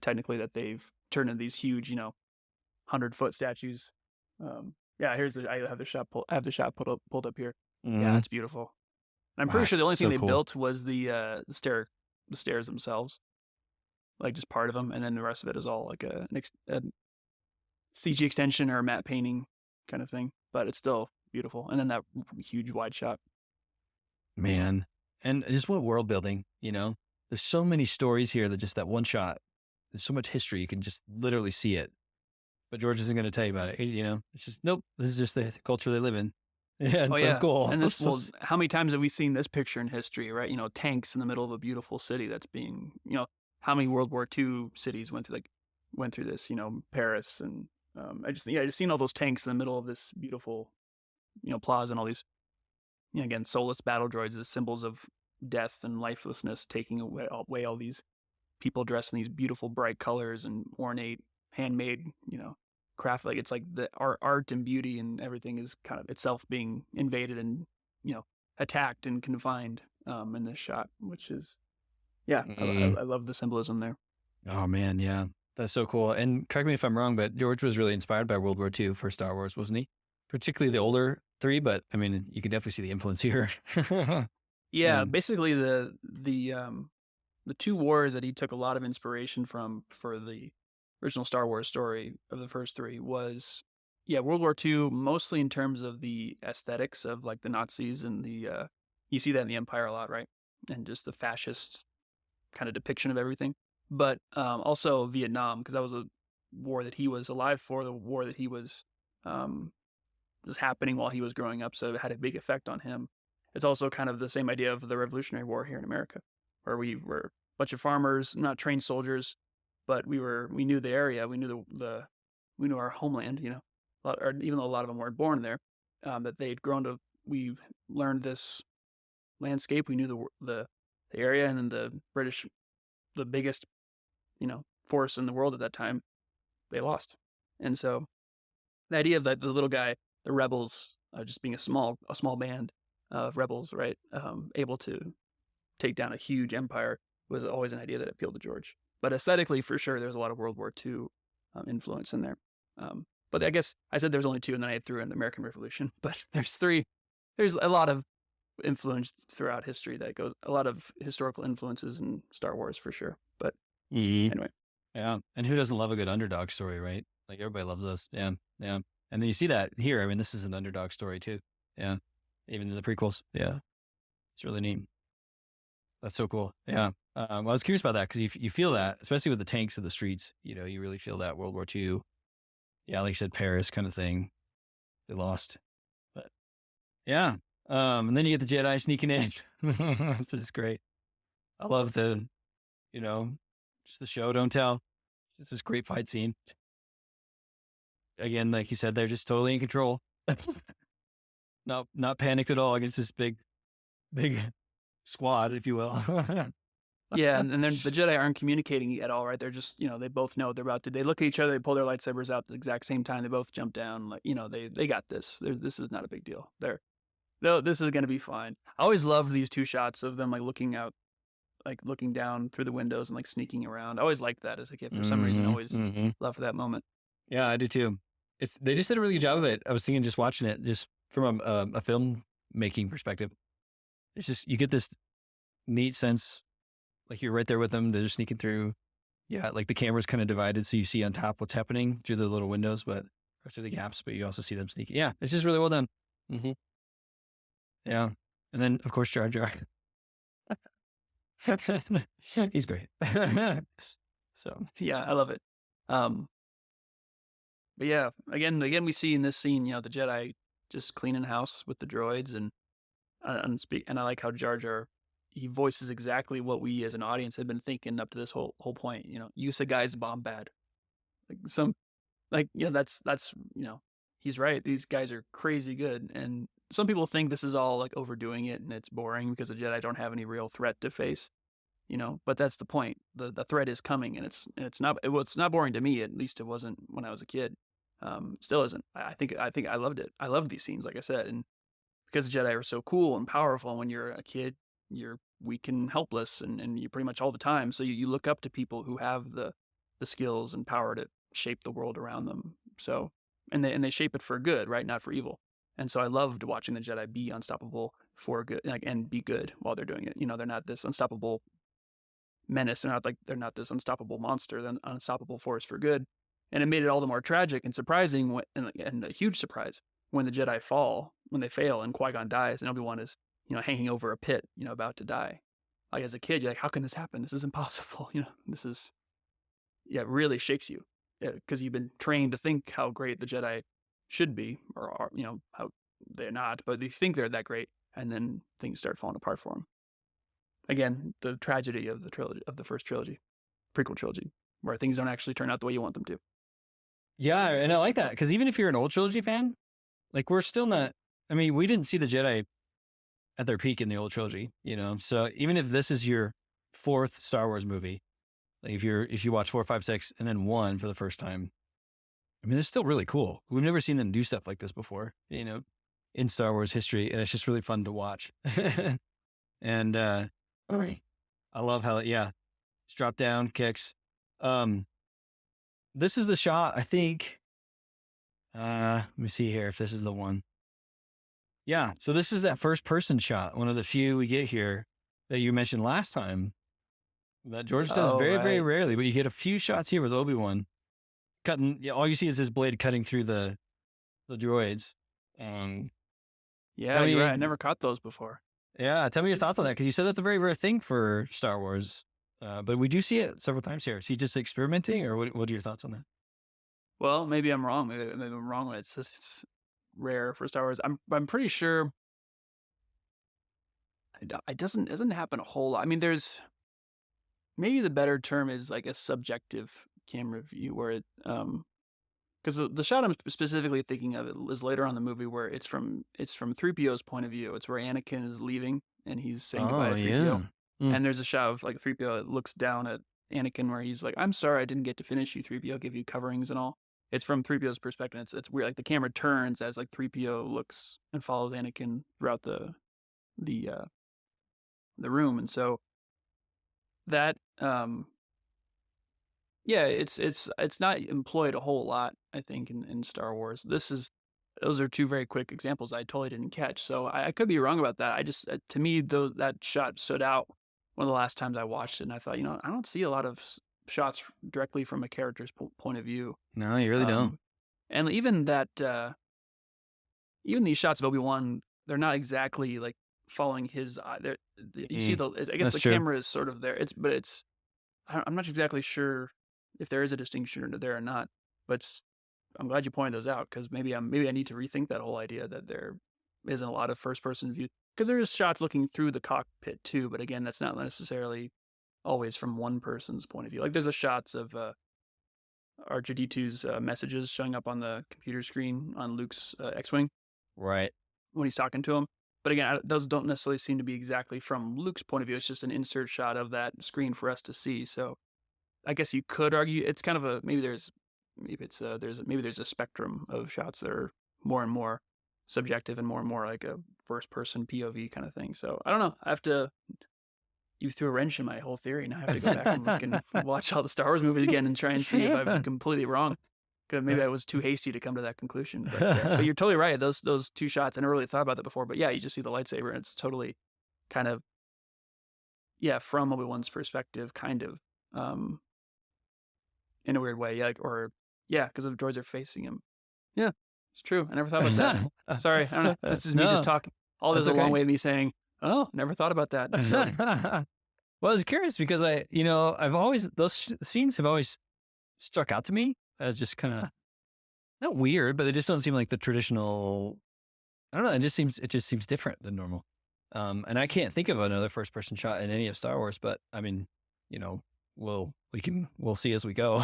Technically, that they've turned into these huge, 100-foot statues. Yeah, I have the shot pulled up here. Mm-hmm. Yeah, it's beautiful. I'm pretty Ah, sure the only thing so they cool. built was the stairs themselves, like just part of them, and then the rest of it is all like a CG extension or a matte painting kind of thing. But it's still beautiful. And then that huge wide shot. Man. And just what world building, There's so many stories here that just that one shot, there's so much history. You can just literally see it. But George isn't going to tell you about it. It's just, nope, this is just the culture they live in. Yeah, and Oh so yeah, cool. and how many times have we seen this picture in history, right? Tanks in the middle of a beautiful city that's being, how many World War II cities went through this? Paris and I just seen all those tanks in the middle of this beautiful, plaza, and all these, again, soulless battle droids as symbols of death and lifelessness, taking away all these people dressed in these beautiful bright colors and ornate, handmade, craft. Like it's like the art and beauty and everything is kind of itself being invaded and attacked and confined in this shot, which is I love the symbolism there. Oh man, yeah, that's so cool. And correct me if I'm wrong, but George was really inspired by World War II for Star Wars, wasn't he? Particularly the older three, but I mean, you can definitely see the influence here. Yeah, Yeah. basically the two wars that he took a lot of inspiration from for the original Star Wars story of the first three was, World War II, mostly in terms of the aesthetics of like the Nazis and you see that in the Empire a lot, right? And just the fascist kind of depiction of everything. But also Vietnam, because that was a war that he was alive for, the war that he was um, just happening while he was growing up, so it had a big effect on him. It's also kind of the same idea of the Revolutionary War here in America, where we were a bunch of farmers, not trained soldiers, but we knew the area, we knew we knew our homeland, or even though a lot of them weren't born there, that they'd grown to. We learned this landscape, we knew the area, and then the British, the biggest force in the world at that time, they lost, and so the idea of the little guy, the rebels, just being a small band of rebels, right, able to take down a huge empire was always an idea that appealed to George. But aesthetically, for sure, there's a lot of World War II influence in there. But I guess I said there's only two, and then I threw in the American Revolution. But there's three. There's a lot of influence throughout history that goes, a lot of historical influences in Star Wars for sure. But Mhm. anyway, Yeah. And who doesn't love a good underdog story, right? Like everybody loves those. Yeah. Yeah. And then you see that here. I mean, this is an underdog story too. Yeah. Even in the prequels. Yeah. It's really neat. That's so cool. Yeah. Well, I was curious about that because you feel that, especially with the tanks in the streets, you really feel that World War II. Yeah. Like you said, Paris kind of thing. They lost. But yeah. And then you get the Jedi sneaking in. This is great. I love you know, just the show, don't tell. It's this great fight scene. Again, like you said, they're just totally in control. Not panicked at all against this big squad, if you will. yeah, and then the Jedi aren't communicating at all, right? They're just, they both know they're about to. They look at each other, they pull their lightsabers out at the exact same time. They both jump down, like they got this. This is not a big deal. No, this is gonna be fine. I always loved these two shots of them like looking out, like looking down through the windows and like sneaking around. I always liked that as a kid for some reason. I Hmm. always Hmm. loved that moment. Yeah, I do too. They just did a really good job of it. I was thinking just watching it, just from a film making perspective. It's just you get this neat sense, like you're right there with them. They're just sneaking through. Yeah, like the camera's kind of divided, so you see on top what's happening through the little windows, but or through the gaps, but you also see them sneaking. Yeah, it's just really well done. Hmm. Yeah, and then of course Jar Jar. He's great. So Yeah, I love it. Um, but yeah, again, we see in this scene, the Jedi just cleaning house with the droids and I like how Jar Jar, he voices exactly what we as an audience had been thinking up to this whole point. Use a guy's bomb bad. Like that's he's right. These guys are crazy good, and some people think this is all like overdoing it and it's boring because the Jedi don't have any real threat to face. But that's the point. The threat is coming, and it's not well, it's not boring to me. At least it wasn't when I was a kid. Still isn't. I think I loved it. I loved these scenes, like I said, and because the Jedi are so cool and powerful. When you're a kid, you're weak and helpless, and you pretty much all the time. So you look up to people who have the skills and power to shape the world around them. So and they shape it for good, right? Not for evil. And so I loved watching the Jedi be unstoppable for good, like, and be good while they're doing it. They're not this unstoppable menace. They're not this unstoppable monster, they're an unstoppable force for good. And it made it all the more tragic and surprising and a huge surprise when the Jedi fall, when they fail and Qui-Gon dies and Obi-Wan is, hanging over a pit, about to die. Like as a kid, you're like, how can this happen? This is impossible. This is, yeah, it really shakes you because you've been trained to think how great the Jedi should be or are, how they're not, but they think they're that great. And then things start falling apart for them. Again, the tragedy of the trilogy, of the first trilogy, prequel trilogy, where things don't actually turn out the way you want them to. Yeah, and I like that because even if you're an old trilogy fan, like we're still not. I mean, we didn't see the Jedi at their peak in the old trilogy, you know. So even if this is your fourth Star Wars movie, like if you watch 4, 5, 6, and then 1 for the first time, I mean, it's still really cool. We've never seen them do stuff like this before, you know, in Star Wars history, and it's just really fun to watch. And Alright. I love how it's drop down kicks. Um, this is the shot. I think. Let me see here if this is the one. Yeah, so this is that first person shot, one of the few we get here that you mentioned last time that George does Oh, very, very right. rarely, but you get a few shots here with Obi-Wan cutting. Yeah, all you see is his blade cutting through the droids. Um, Yeah, tell you're right. I me, never caught those before. yeah, tell me your thoughts on that because you said that's a very rare thing for Star Wars, but we do see it several times here. Is he just experimenting, or what are your thoughts on that? Well, maybe I'm wrong. Maybe I'm wrong when it says it's rare for Star Wars. I'm pretty sure it doesn't happen a whole lot. I mean, there's maybe the better term is like a subjective camera view where it because the shot I'm specifically thinking of is later on in the movie where it's from 3PO's point of view. It's where Anakin is leaving and he's saying goodbye Oh to 3PO. yeah. Mm. And there's a shot of like 3PO that looks down at Anakin where he's like, "I'm sorry I didn't get to finish you, 3PO, give you coverings and all." It's from 3PO's perspective. It's weird. Like the camera turns as like 3PO looks and follows Anakin throughout the uh the room. And so that yeah, it's not employed a whole lot, I think, in Star Wars. Those are two very quick examples I totally didn't catch. So I could be wrong about that. I just to me though that shot stood out one of the last times I watched it, and I thought, I don't see a lot of shots directly from a character's point of view. No, you really don't. Um, and even these shots of Obi-Wan, they're not exactly like following his eye. You see Mm, I guess that's the true. camera is sort of there. I'm not exactly sure if there is a distinction there or not. But I'm glad you pointed those out because maybe I need to rethink that whole idea that there isn't a lot of first person view because there is shots looking through the cockpit too. But again, that's not necessarily always from one person's point of view. Like there's a shots of R2D2's messages showing up on the computer screen on Luke's X-wing Right. when he's talking to him. But again, those don't necessarily seem to be exactly from Luke's point of view. It's just an insert shot of that screen for us to see. So I guess you could argue it's kind of a maybe there's a spectrum of shots that are more and more subjective and more like a first person POV kind of thing. So I don't know. You threw a wrench in my whole theory. Now I have to go back and look and watch all the Star Wars movies again and try and see if I've been completely wrong. Because maybe I was too hasty to come to that conclusion. But you're totally right. Those two shots, I never really thought about that before. But yeah, you just see the lightsaber and it's totally kind of from Obi-Wan's perspective, kind of. Um, in a weird way. Because the droids are facing him. Yeah, it's true. I never thought about that. Sorry, I don't know. This is me just No, talking. All this that's is a long okay. way of me saying, "Oh, never thought about that." Silly. Well, I was curious because I've always those scenes have always stuck out to me as just kind of not weird, but they just don't seem like the traditional. I don't know. It just seems different than normal. And I can't think of another first person shot in any of Star Wars, but I mean, you know, we'll see as we go.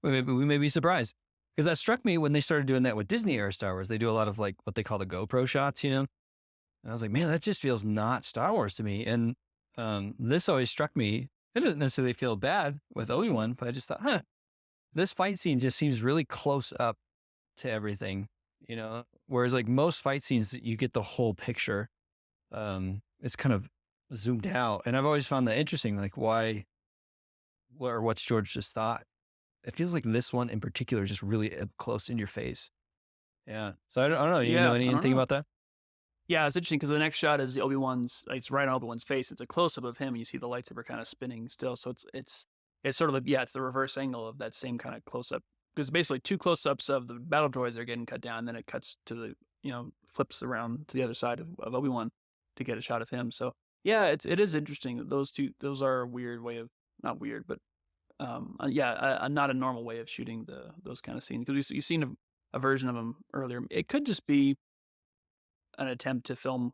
We may be surprised because that struck me when they started doing that with Disney era Star Wars. They do a lot of like what they call the GoPro shots, you know. And I was like, man, that just feels not Star Wars to me. And this always struck me. It doesn't necessarily feel bad with Obi-Wan, but I just thought, this fight scene just seems really close up to everything, you know. Whereas like most fight scenes, you get the whole picture. It's kind of zoomed out, and I've always found that interesting. Like what's George just thought. It feels like this one in particular is just really up close in your face. Yeah. So I don't know. You know Yeah, I don't anything know. about that? Yeah, it's interesting because the next shot is Obi-Wan's. It's right on Obi-Wan's face. It's a close up of him. And you see the lightsaber kind of spinning still. So it's sort of like it's the reverse angle of that same kind of close up because basically two close ups of the battle droids are getting cut down. And then it cuts to the flips around to the other side of Obi-Wan to get a shot of him. So yeah, it is interesting that those are a weird way of not weird, but not a normal way of shooting those kind of scenes because you've seen a version of them earlier. It could just be an attempt to film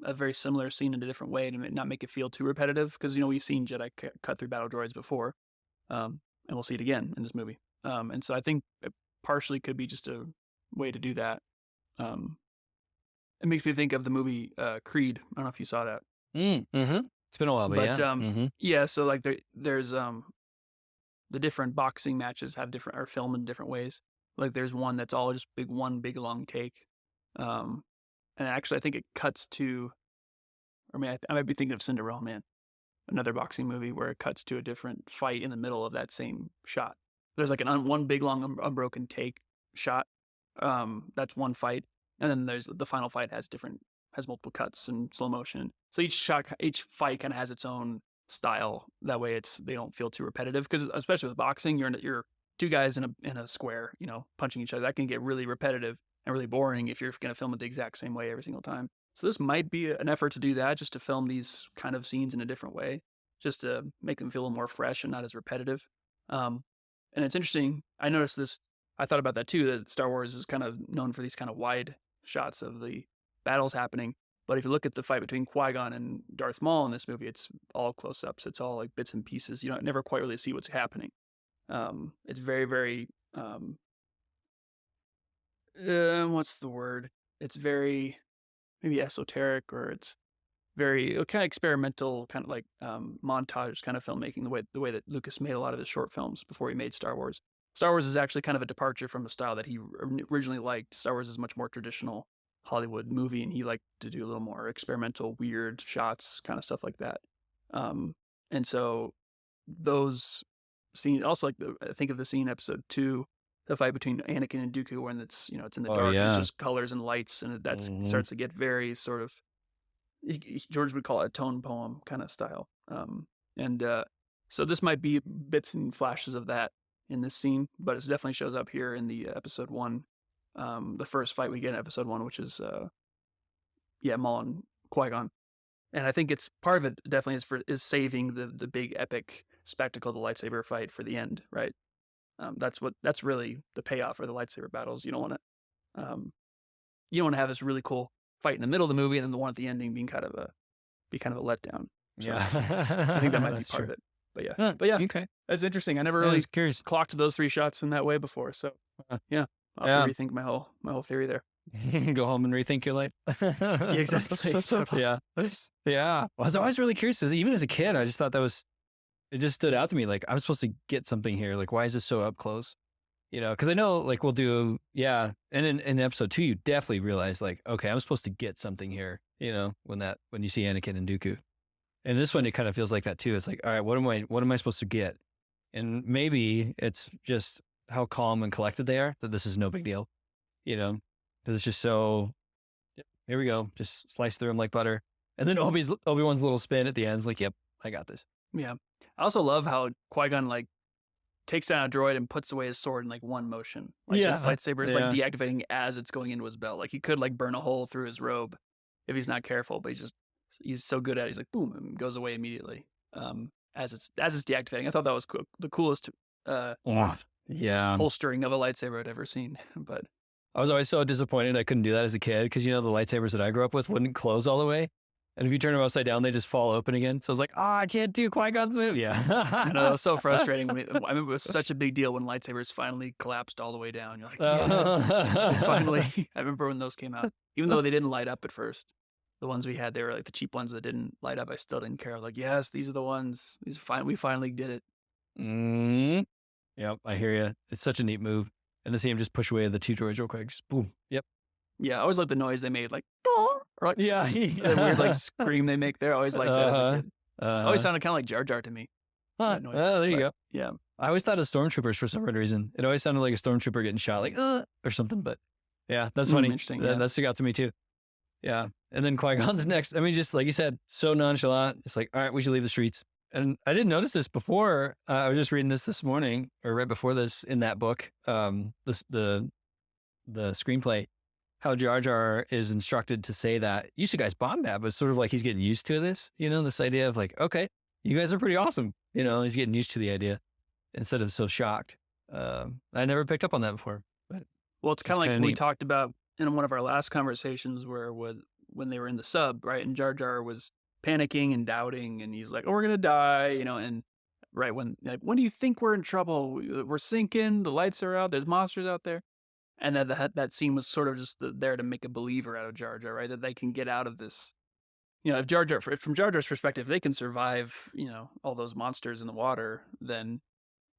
a very similar scene in a different way to not make it feel too repetitive because we've seen Jedi cut through battle droids before, and we'll see it again in this movie. And so I think it partially could be just a way to do that. Um, it makes me think of the movie Creed. I don't know if you saw that, Mm-hmm. It's been a while, but but yeah. Mm-hmm. yeah. So like there's the different boxing matches have different are filmed in different ways. Like there's one that's all just one big long take, um, and actually I think it cuts to, or I might be thinking of Cinderella Man, another boxing movie where it cuts to a different fight in the middle of that same shot. There's like one big long unbroken take shot. That's one fight, and then there's the final fight has multiple cuts and slow motion. So each fight kind of has its own style. That way, they don't feel too repetitive. Because especially with boxing, you're two guys in a square, punching each other. That can get really repetitive and really boring if you're going to film it the exact same way every single time. So this might be an effort to do that, just to film these kind of scenes in a different way, just to make them feel a little more fresh and not as repetitive. And it's interesting. I noticed this. I thought about that too. That Star Wars is kind of known for these kind of wide shots of the battles happening. But if you look at the fight between Qui-Gon and Darth Maul in this movie, it's all close-ups. It's all like bits and pieces. You don't never quite really see what's happening. It's very, very what's the word? It's very maybe esoteric, or it's very kind of experimental, kind of like montage kind of filmmaking. The way that Lucas made a lot of his short films before he made Star Wars. Star Wars is actually kind of a departure from the style that he originally liked. Star Wars is much more traditional Hollywood movie, and he liked to do a little more experimental, weird shots, kind of stuff like that. And so those scenes, also like I think of the scene in Episode 2, the fight between Anakin and Dooku, when it's it's in the dark, yeah. it's just colors and lights, and that starts to get very sort of, George would call it a tone poem kind of style. And so this might be bits and flashes of that in this scene, but it definitely shows up here in the Episode 1, the first fight we get in Episode 1, which is Maul and Qui-Gon. And I think it's part of it definitely is saving the big epic spectacle, the lightsaber fight, for the end, right? That's really the payoff for the lightsaber battles. You don't want to have this really cool fight in the middle of the movie, and then the one at the ending being kind of a letdown. So Yeah, I think that might be part of it. But yeah, okay, that's interesting. I never really curious. clocked those three shots in that way before. So yeah, I'll have to rethink my whole theory there. Go home and rethink your life. Yeah, exactly. Totally. Yeah. Well, I was always really curious. Even as a kid, I just thought it just stood out to me. Like, I was supposed to get something here. Like, why is this so up close? Because I know, like, we'll do, and in Episode 2, you definitely realize, like, okay, I'm supposed to get something here, when you see Anakin and Dooku. And this one, it kind of feels like that too. It's like, all right, what am I supposed to get? And maybe it's just how calm and collected they are, that this is no big deal, because it's just so, here we go, just slice through them like butter. And then Obi-Wan's little spin at the end is like, yep, I got this. Yeah. I also love how Qui-Gon like takes down a droid and puts away his sword in like one motion. Like his lightsaber is like deactivating as it's going into his belt. Like he could like burn a hole through his robe if he's not careful, but he's so good at it. He's like, boom, and goes away immediately. As it's deactivating. I thought that was the coolest holstering of a lightsaber I'd ever seen. But I was always so disappointed I couldn't do that as a kid, because the lightsabers that I grew up with wouldn't close all the way. And if you turn them upside down, they just fall open again. So I was like, I can't do Qui-Gon's move. Yeah. I know, it was so frustrating. I remember it was such a big deal when lightsabers finally collapsed all the way down. You're like, yes. Finally. I remember when those came out. Even though they didn't light up at first. The ones we had, they were like the cheap ones that didn't light up. I still didn't care. I was like, yes, these are the ones. We finally did it. Mm-hmm. Yep, I hear you. It's such a neat move. And to see him just push away the two droids real quick. Just boom. Yep. Yeah, I always like the noise they made, like, or like, the weird like scream they make there. I always liked that as a kid. Always sounded kind of like Jar Jar to me. That noise. There you go. Yeah. I always thought of stormtroopers for some reason. It always sounded like a stormtrooper getting shot, like, or something. But yeah, that's funny. Interesting. Yeah. That stuck out to me too. Yeah. And then Qui-Gon's next. I mean, just like you said, so nonchalant. It's like, all right, we should leave the streets. And I didn't notice this before. I was just reading this morning, or right before this, in that book, the screenplay, how Jar Jar is instructed to say that you should guys bomb that, but it's sort of like he's getting used to this, this idea of like, okay, you guys are pretty awesome. He's getting used to the idea instead of so shocked. I never picked up on that before. But well, it's kind of like we talked about in one of our last conversations when they were in the sub, right? And Jar Jar was panicking and doubting, and he's like, oh, we're going to die, and right when when do you think we're in trouble? We're sinking. The lights are out. There's monsters out there. And that scene was sort of just there to make a believer out of Jar Jar, right? That they can get out of this. If Jar Jar, from Jar Jar's perspective, they can survive, all those monsters in the water, then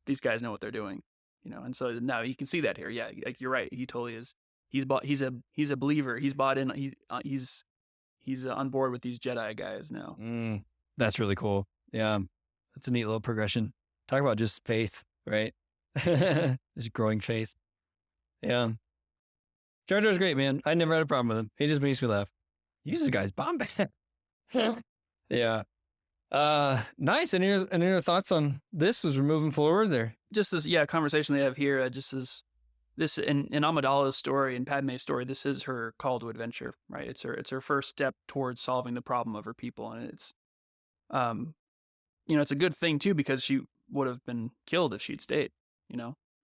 these guys know what they're doing, And so now you can see that here. Yeah, like you're right. He totally is. He's a believer. He's bought in. He's on board with these Jedi guys now. That's really cool. Yeah, that's a neat little progression. Talk about just faith, right? Just growing faith. Yeah. Jar Jar's great, man. I never had a problem with him. He just makes me laugh. He uses the guy's bomb bag. Yeah. Nice. Any other thoughts on this as we're moving forward there? Just this, conversation they have here, just this in Amidala's story and Padme's story, this is her call to adventure, right? It's her first step towards solving the problem of her people. And it's, it's a good thing too, because she would have been killed if she'd stayed,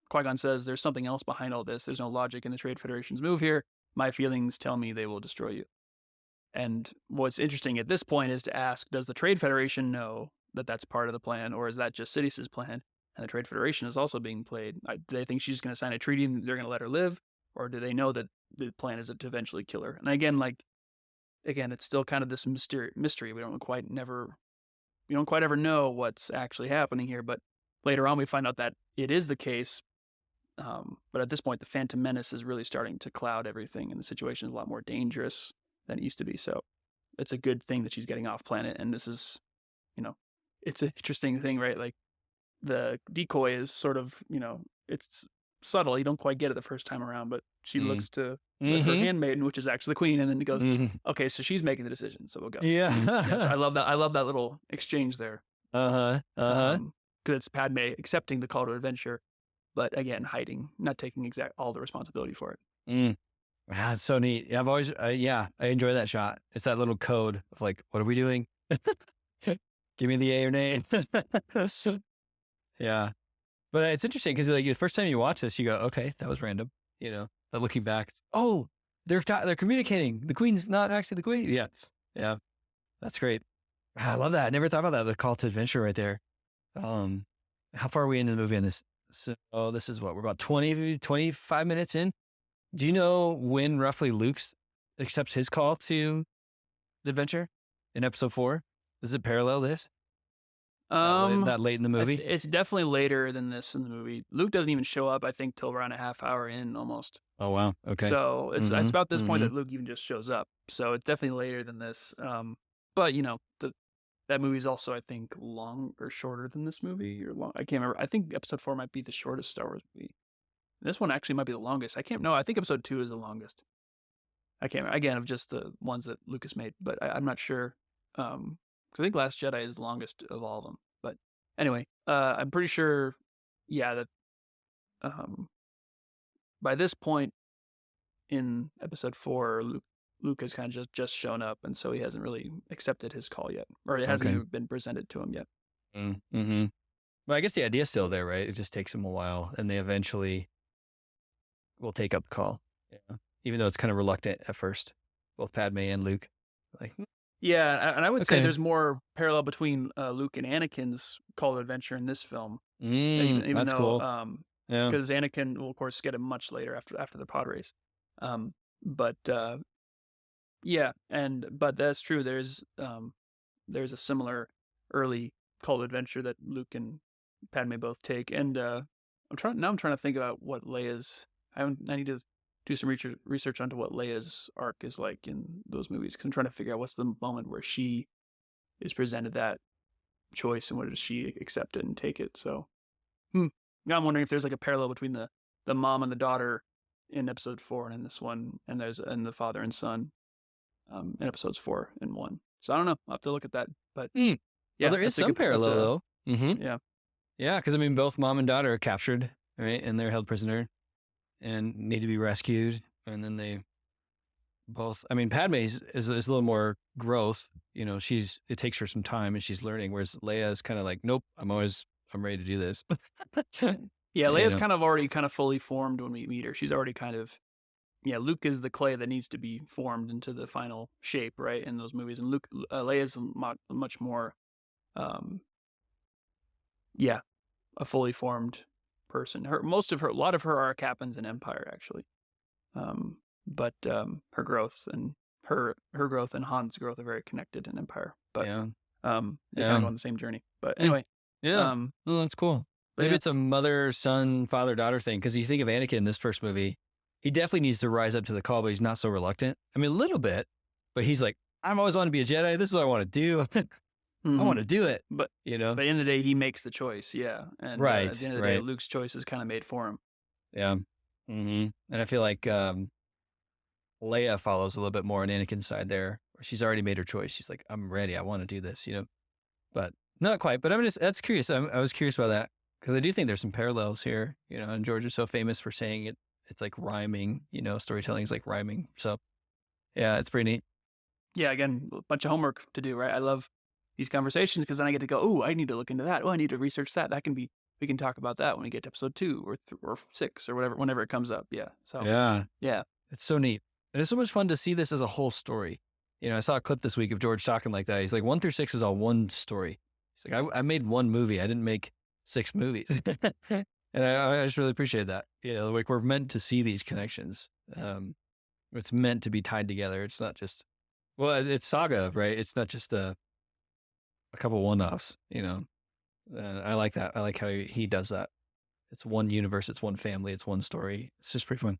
Qui-Gon says there's something else behind all this. There's no logic in the Trade Federation's move here. My feelings tell me they will destroy you. And what's interesting at this point is to ask, does the Trade Federation know that that's part of the plan, or is that just Sidious's plan? And the Trade Federation is also being played. Do they think she's going to sign a treaty and they're going to let her live? Or do they know that the plan is to eventually kill her? And again, it's still kind of this mystery. We don't quite ever know what's actually happening here. But later on, we find out that it is the case. But at this point, the Phantom Menace is really starting to cloud everything, and the situation is a lot more dangerous than it used to be. So it's a good thing that she's getting off planet. And this is, it's an interesting thing, right? Like the decoy is sort of, it's subtle. You don't quite get it the first time around, but she looks to her handmaiden, which is actually the queen. And then it goes, okay, so she's making the decision. So we'll go. Yeah. Yes, I love that. I love that little exchange there. Because it's Padme accepting the call to adventure, but again, hiding, not taking all the responsibility for it. Wow, it's so neat. Yeah, I've always, I enjoy that shot. It's that little code of like, what are we doing? Give me the A or nay. Yeah. But it's interesting because like the first time you watch this, you go, okay, that was random. But looking back, they're communicating. The queen's not actually the queen. Yeah. Yeah. That's great. I love that. I never thought about that. The call to adventure right there. How far are we into the movie on this? So this is what, we're about 20, 25 minutes in. Do you know when roughly Luke accepts his call to the adventure in episode 4? Does it parallel this? That late in the movie? It's definitely later than this in the movie. Luke doesn't even show up, I think, till around a half hour in almost. Oh, wow. Okay. So it's about this point that Luke even just shows up. So it's definitely later than this. But, that movie is also, I think, long or shorter than this movie. Or long. I can't remember. I think episode 4 might be the shortest Star Wars movie. This one actually might be the longest. I think episode 2 is the longest. I can't remember. Again, of just the ones that Lucas made, but I'm not sure. I think Last Jedi is the longest of all of them. But anyway, I'm pretty sure, that by this point in episode 4, Luke has kind of just shown up, and so he hasn't really accepted his call yet, or it hasn't even been presented to him yet. Well, I guess the idea is still there, right? It just takes them a while, and they eventually will take up the call. Yeah. Even though it's kind of reluctant at first, both Padme and Luke. Like, yeah, and I would say there's more parallel between Luke and Anakin's call to adventure in this film. Even that's though, cool. because Anakin will, of course, get him much later after the pod race. But that's true. There's a similar early call to adventure that Luke and Padme both take, and I'm trying to think about what Leia's. I need to do some research onto what Leia's arc is like in those movies, because I'm trying to figure out what's the moment where she is presented that choice and what does she accept it and take it. So, now I'm wondering if there's like a parallel between the mom and the daughter in episode 4 and in this one, and the father and son in episodes 4 and 1. So I don't know. I'll have to look at that. But yeah, well, there is some parallel though. Yeah, because both mom and daughter are captured, right, and they're held prisoner and need to be rescued, and then they both. Padme is a little more growth. It takes her some time, and she's learning. Whereas Leia is kind of like, nope, I'm ready to do this. Yeah, Leia's kind of already kind of fully formed when we meet her. She's already kind of, Luke is the clay that needs to be formed into the final shape, right, in those movies. And Leia's much more, yeah, a fully formed person. A lot of her arc happens in Empire actually. But her growth and her growth and Han's growth are very connected in Empire. But Yeah. they kind of Yeah. go on the same journey. But Mm, anyway, yeah. um, Oh, that's cool. but Maybe yeah, it's a mother, son, father, daughter thing. Cause you think of Anakin in this first movie, he definitely needs to rise up to the call, but he's not so reluctant. I mean, a little bit, but he's like, I'm always wanting to be a Jedi. This is what I want to do. I want hmm to do it, but you know? at the end of the day, he makes the choice. Yeah, and at Right. the end of the day, Right. Luke's choice is kind of made for him. Yeah. And I feel like, Leia follows a little bit more on Anakin's side there, where she's already made her choice. She's like, I'm ready. I want to do this, but not quite. But that's curious. I was curious about that because I do think there's some parallels here, and George is so famous for saying it. It's like rhyming, storytelling is like rhyming. So yeah, it's pretty neat. Yeah, again, a bunch of homework to do, right? I love these conversations because then I get to go, oh, I need to look into that. Oh, I need to research that. We can talk about that when we get to episode 2 or 6 or whatever, whenever it comes up. Yeah. So Yeah, yeah. it's so neat. And it's so much fun to see this as a whole story. I saw a clip this week of George talking like that. He's like, 1 through 6 is all one story. He's like, I made one movie. I didn't make 6 movies. And I just really appreciate that. Like we're meant to see these connections. It's meant to be tied together. It's not just, well, it's saga, right? It's not just a couple one-offs, I like that. I like how he does that. It's one universe. It's one family. It's one story. It's just pretty fun.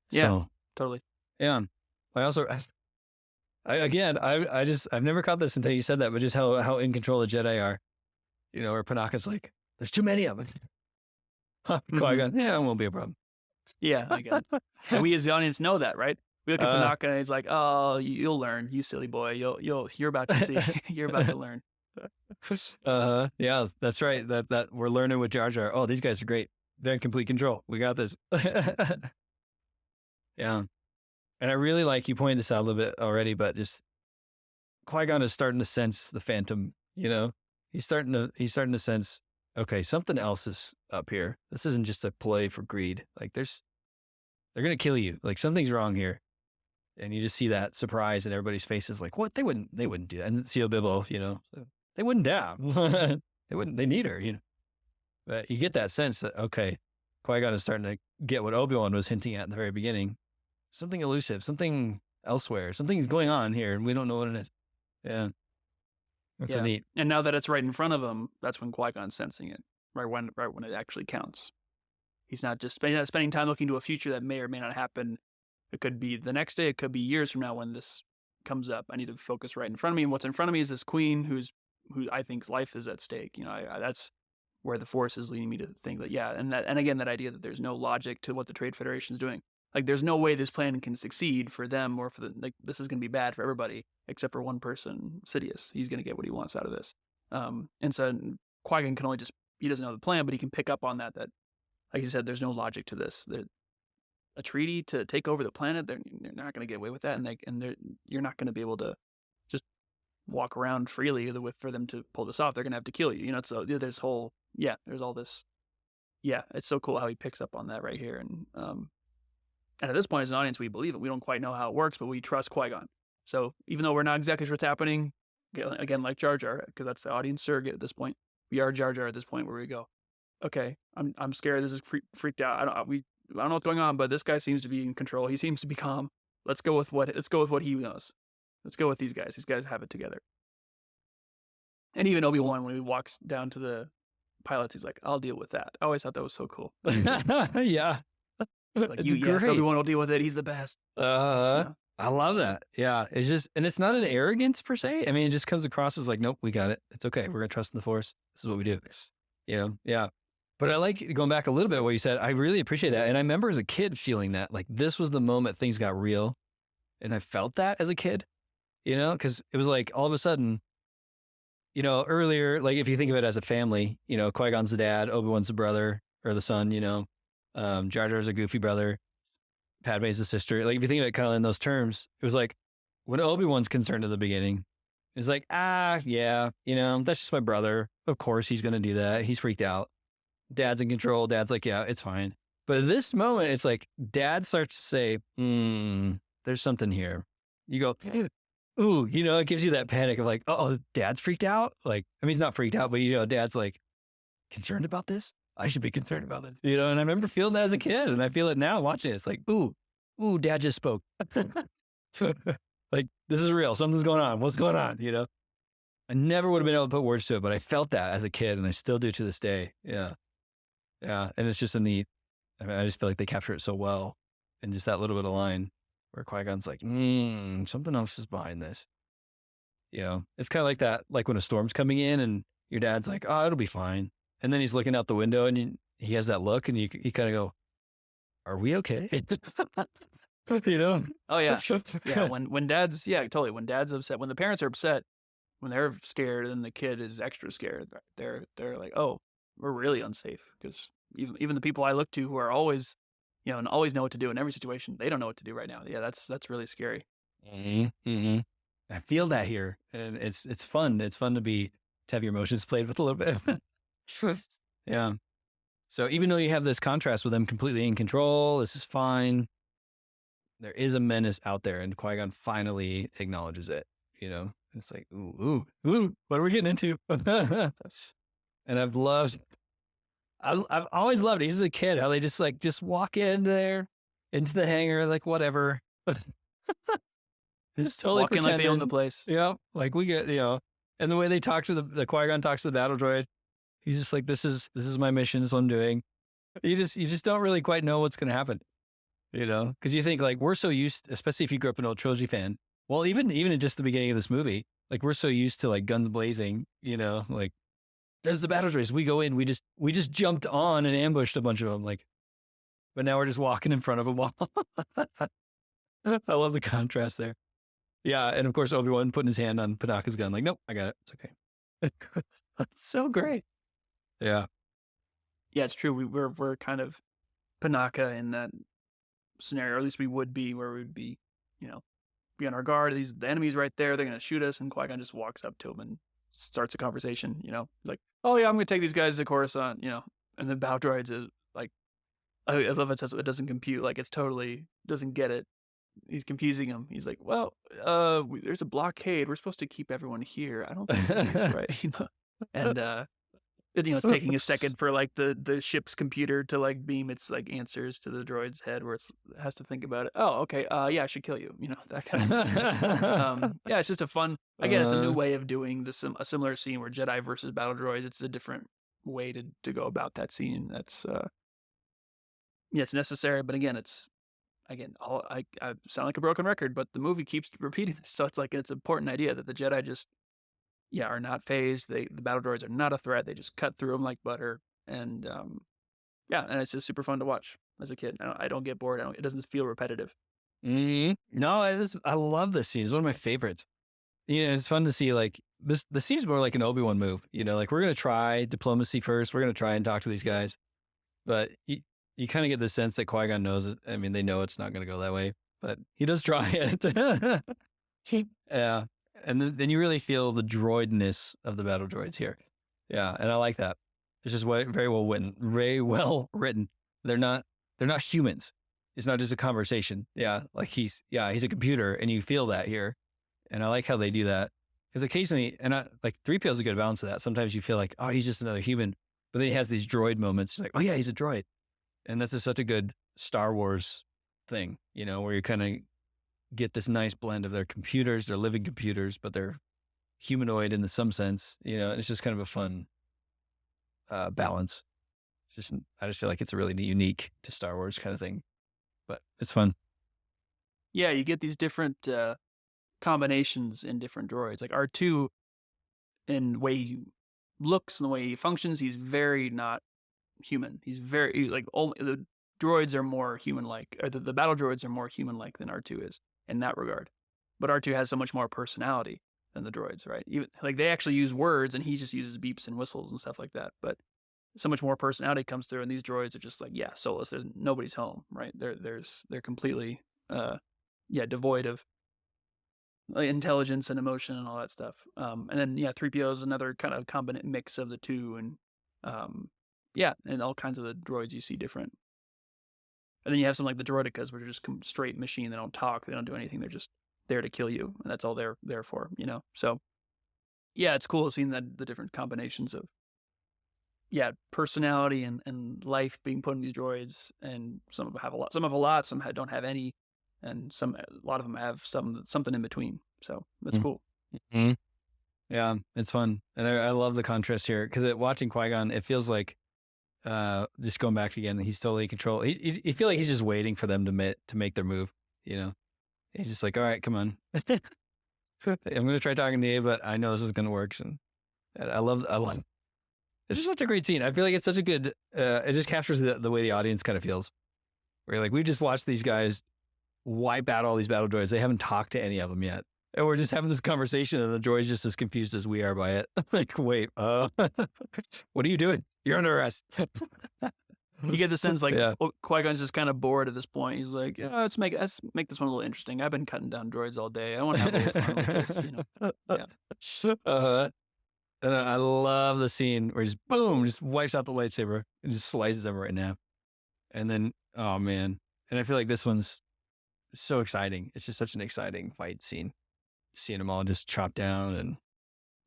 Yeah, So, totally. yeah. I also, I've never caught this until you said that, but just how in control the Jedi are, where Panaka's like, there's too many of them. Qui-Gon, yeah, it won't be a problem. Yeah, again. And we as the audience know that, right? We look at Panaka and he's like, "Oh, you'll learn, you silly boy. You're about to see. You're about to learn." Yeah, that's right. That we're learning with Jar Jar. Oh, these guys are great. They're in complete control. We got this. Yeah. And I really like, you pointed this out a little bit already, but just Qui-Gon is starting to sense the Phantom, He's starting to sense, okay, something else is up here. This isn't just a play for greed. Like they're going to kill you. Like something's wrong here. And you just see that surprise in everybody's faces. Like, what? They wouldn't do that. And C.O. Bibble, so they wouldn't doubt. They need her, But you get that sense that, okay, Qui-Gon is starting to get what Obi-Wan was hinting at in the very beginning. Something elusive, something elsewhere, something's going on here, and we don't know what it is. Yeah. That's so neat. And now that it's right in front of him, that's when Qui-Gon's sensing it, right when it actually counts. He's not just spending time looking to a future that may or may not happen. It could be the next day, it could be years from now when this comes up. I need to focus right in front of me, and what's in front of me is this queen who I think's life is at stake. That's where the Force is leading me to think that, yeah, and again, that idea that there's no logic to what the Trade Federation is doing. Like, there's no way this plan can succeed for them or for this is going to be bad for everybody except for one person, Sidious. He's going to get what he wants out of this. And so Qui-Gon can only he doesn't know the plan, but he can pick up on that, like you said, there's no logic to this. A treaty to take over the planet, they're not going to get away with that. And you're not going to be able to just walk around freely for them to pull this off. They're going to have to kill you. So there's all this. Yeah, it's so cool how he picks up on that right here. And at this point, as an audience, we believe it. We don't quite know how it works, but we trust Qui-Gon. So even though we're not exactly sure what's happening, again, like Jar Jar, because that's the audience surrogate at this point, we are Jar Jar at this point where we go, okay, I'm scared. This is freaked out. I don't know what's going on, but this guy seems to be in control. He seems to be calm. Let's go with what he knows. Let's go with these guys. These guys have it together. And even Obi-Wan, when he walks down to the pilots, he's like, I'll deal with that. I always thought that was so cool. Yeah. Like, yes, Obi-Wan will deal with it. He's the best. I love that. Yeah. It's just, and it's not an arrogance per se. I mean, it just comes across as like, nope, we got it. It's okay. We're going to trust in the Force. This is what we do. Yeah. But I like going back a little bit what you said. I really appreciate that. And I remember as a kid feeling that, like, this was the moment things got real. And I felt that as a kid, because it was like all of a sudden, earlier, like if you think of it as a family, Qui-Gon's the dad, Obi-Wan's the brother or the son, Jar Jar's a goofy brother, Padme's the sister. Like if you think of it kind of in those terms, it was like when Obi-Wan's concerned at the beginning, it's like, yeah, that's just my brother. Of course he's going to do that. He's freaked out. Dad's in control. Dad's like, yeah, it's fine. But at this moment, it's like dad starts to say, there's something here. You go, ooh, it gives you that panic of like, oh, dad's freaked out. Like, I mean, he's not freaked out, but dad's like, concerned about this? I should be concerned about this. And I remember feeling that as a kid, and I feel it now watching it. It's like, ooh, dad just spoke. Like, this is real. Something's going on. What's going on? I never would have been able to put words to it, but I felt that as a kid, and I still do to this day. Yeah. Yeah. And it's just I just feel like they capture it so well. And just that little bit of line where Qui-Gon's like, something else is behind this. It's kind of like that, like when a storm's coming in and your dad's like, oh, it'll be fine. And then he's looking out the window and he has that look and you kind of go, are we okay? Oh yeah. Yeah. When dad's, yeah, totally. When dad's upset, when the parents are upset, when they're scared and the kid is extra scared, they're like, oh, we're really unsafe. Because even the people I look to who are always, and always know what to do in every situation, they don't know what to do right now. Yeah. That's really scary. Mm-hmm. I feel that here, and it's fun. It's fun to have your emotions played with a little bit. Yeah. So even though you have this contrast with them completely in control, this is fine. There is a menace out there, and Qui-Gon finally acknowledges it. It's like, ooh, what are we getting into? And I've always loved it. As a kid, how they just walk in there into the hangar, like whatever. Just totally walking like they own the place. Yeah, like we get, and the way they talk to the Qui-Gon talks to the battle droid, he's just like, this is my mission, this is what I'm doing. You just don't really quite know what's gonna happen, because you think like we're so used, especially if you grew up an old trilogy fan. Well, even in just the beginning of this movie, like we're so used to like guns blazing, like there's the battle droids. We go in, we just jumped on and ambushed a bunch of them, like, but now we're just walking in front of them all. I love the contrast there. Yeah, and of course Obi-Wan putting his hand on Panaka's gun, like, nope, I got it. It's okay. That's so great. Yeah. Yeah, it's true. We're kind of Panaka in that scenario, or at least we would be, where we'd be, be on our guard. The enemy's right there. They're gonna shoot us, and Qui-Gon just walks up to him and starts a conversation. He's like, oh yeah, I'm gonna take these guys to Coruscant. And then battle droids is like, I love it says it doesn't compute. Like it's totally doesn't get it. He's confusing him. He's like, well, there's a blockade. We're supposed to keep everyone here. I don't think this is right. And it's taking a second for like the ship's computer to like beam its like answers to the droid's head, where it has to think about it. Oh, okay. Yeah, I should kill you. That kind of thing. Yeah, it's just a fun. Again, it's a new way of doing a similar scene where Jedi versus battle droids. It's a different way to go about that scene. That's it's necessary, but again, I sound like a broken record, but the movie keeps repeating this, so it's like it's an important idea that the Jedi just are not phased. The battle droids are not a threat. They just cut through them like butter, and and it's just super fun to watch as a kid. I don't get bored. It doesn't feel repetitive. No, I love this scene. It's one of my favorites. It's fun to see like this. This seems more like an Obi-Wan move. Like we're gonna try diplomacy first. We're gonna try and talk to these guys, but you kind of get the sense that Qui-Gon knows. I mean, they know it's not going to go that way, but he does try it. Yeah. And then you really feel the droidness of the battle droids here. Yeah. And I like that. It's just very well written. Very well written. They're not humans. It's not just a conversation. Yeah. Like he's a computer, and you feel that here. And I like how they do that. Because occasionally, like 3PO is a good balance of that. Sometimes you feel like, oh, he's just another human. But then he has these droid moments. You're like, oh yeah, he's a droid. And that's such a good Star Wars thing, where you kind of get this nice blend of their computers, they're living computers, but they're humanoid in some sense. It's just kind of a fun balance. I just feel like it's a really unique to Star Wars kind of thing, but it's fun. Yeah, you get these different combinations in different droids. Like R2, in the way he looks and the way he functions, he's very not human. He's very like only the droids are more human-like, or the battle droids are more human-like than R2 is in that regard. But R2 has so much more personality than the droids, right? Even like they actually use words, and he just uses beeps and whistles and stuff like that. But so much more personality comes through, and these droids are just like, soulless. There's nobody's home, right? They're completely devoid of intelligence and emotion and all that stuff. And then 3PO is another kind of combinate mix of the two, and and all kinds of the droids you see different. And then you have some like the droidicas, which are just straight machine. They don't talk. They don't do anything. They're just there to kill you, and that's all they're there for. So, yeah, it's cool seeing the different combinations of personality and life being put in these droids, and some of them have a lot, some have a lot, some don't have any, and a lot of them have something in between. So that's cool. Mm-hmm. Yeah, it's fun, and I love the contrast here because watching Qui-Gon, it feels like just going back again, he's totally in control. He feel like he's just waiting for them to make their move. You know, he's just like, all right, come on. I'm gonna try talking to you, but I know this is gonna work. And I love. It's just such a great scene. I feel like it's such a good. It just captures the way the audience kind of feels. Where like we just watched these guys wipe out all these battle droids. They haven't talked to any of them yet, and we're just having this conversation, and the droid's just as confused as we are by it. Like, wait, what are you doing? You're under arrest. You get the sense like Yeah. Qui-Gon's just kind of bored at this point. He's like, yeah, let's make this one a little interesting. I've been cutting down droids all day. I want to have a little fun with this, you know. Yeah. And I love the scene where he's boom, just wipes out the lightsaber and just slices them right in half. And then, oh man. And I feel like this one's so exciting. It's just such an exciting fight scene. Seeing them all just chopped down and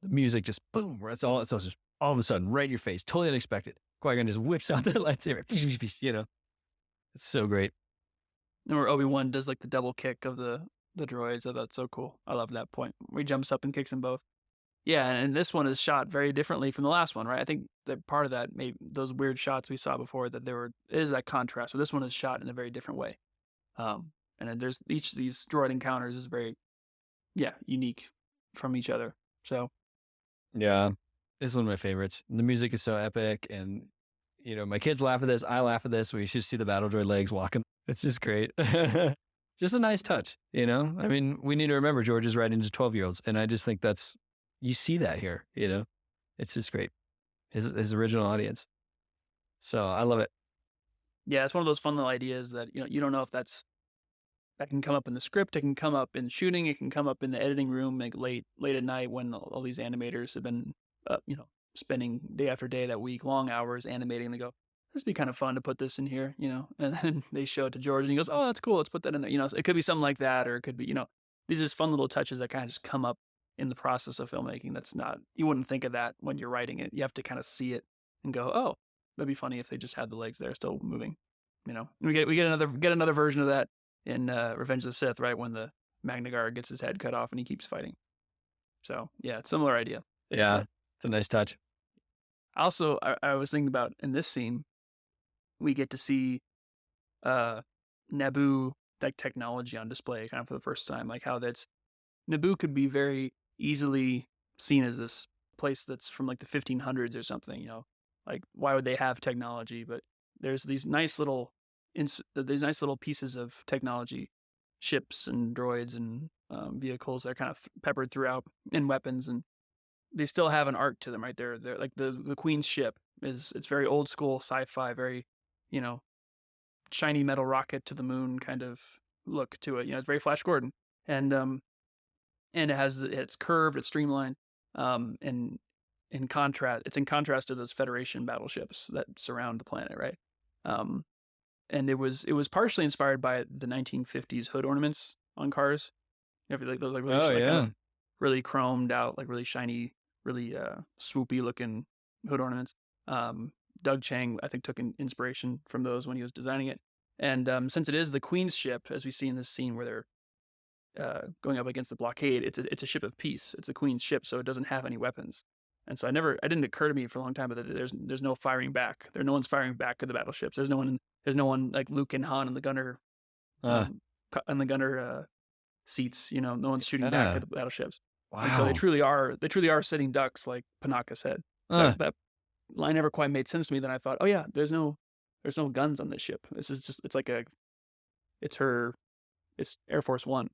the music just boom. It's just all of a sudden right in your face, totally unexpected. Qui-Gon just whips out the lightsaber. You know, it's so great. And where Obi-Wan does like the double kick of the droids. Oh, that's so cool. I love that point where he jumps up and kicks them both. Yeah, and this one is shot very differently from the last one, right? I think that part of that, maybe those weird shots we saw before, that is that contrast. So this one is shot in a very different way. And then there's each of these droid encounters is very, unique from each other. So yeah, this is one of my favorites. The music is so epic, and you know, my kids laugh at this. I laugh at this. We should see the battle droid legs walking. It's just great. Just a nice touch, you know? I mean, we need to remember George is writing to 12-year-olds, and I just think you see that here, you know? It's just great. His original audience. So I love it. Yeah, it's one of those fun little ideas that, you don't know if that can come up in the script, it can come up in shooting, it can come up in the editing room like late at night when all these animators have been, spending day after day that week, long hours animating. They go, this would be kind of fun to put this in here, and then they show it to George and he goes, oh, that's cool. Let's put that in there. So it could be something like that, or it could be, these are just fun little touches that kind of just come up in the process of filmmaking. That's not, you wouldn't think of that when you're writing it. You have to kind of see it and go, oh, that'd be funny if they just had the legs there still moving, And we get another version of that in Revenge of the Sith, right? When the Magna Guard gets his head cut off and he keeps fighting. So yeah, it's a similar idea. Yeah, it's a nice touch. Also, I was thinking about in this scene, we get to see Naboo like technology on display kind of for the first time, like how Naboo could be very easily seen as this place that's from like the 1500s or something, like why would they have technology? But there's these nice little pieces of technology, ships and droids and vehicles that are kind of peppered throughout, and weapons, and they still have an art to them, right? They're like the Queen's ship it's very old school sci-fi, very, shiny metal rocket to the moon kind of look to it. It's very Flash Gordon, and it's curved, it's streamlined, and in contrast to those Federation battleships that surround the planet, right? And it was partially inspired by the 1950s hood ornaments on cars. Like those, like really, kind of really chromed out, like really shiny, really swoopy looking hood ornaments. Doug Chang, I think, took an inspiration from those when he was designing it. And since it is the Queen's ship, as we see in this scene where they're going up against the blockade, it's a ship of peace. It's the Queen's ship, so it doesn't have any weapons. And so it didn't occur to me for a long time, but there's no firing back. No one's firing back at the battleships. There's no one like Luke and Han in the gunner, seats. No one's shooting back at the battleships. Wow. And so they truly are sitting ducks, like Panaka said. So that line never quite made sense to me. Then I thought, oh yeah, there's no guns on this ship. This is just, it's Air Force One,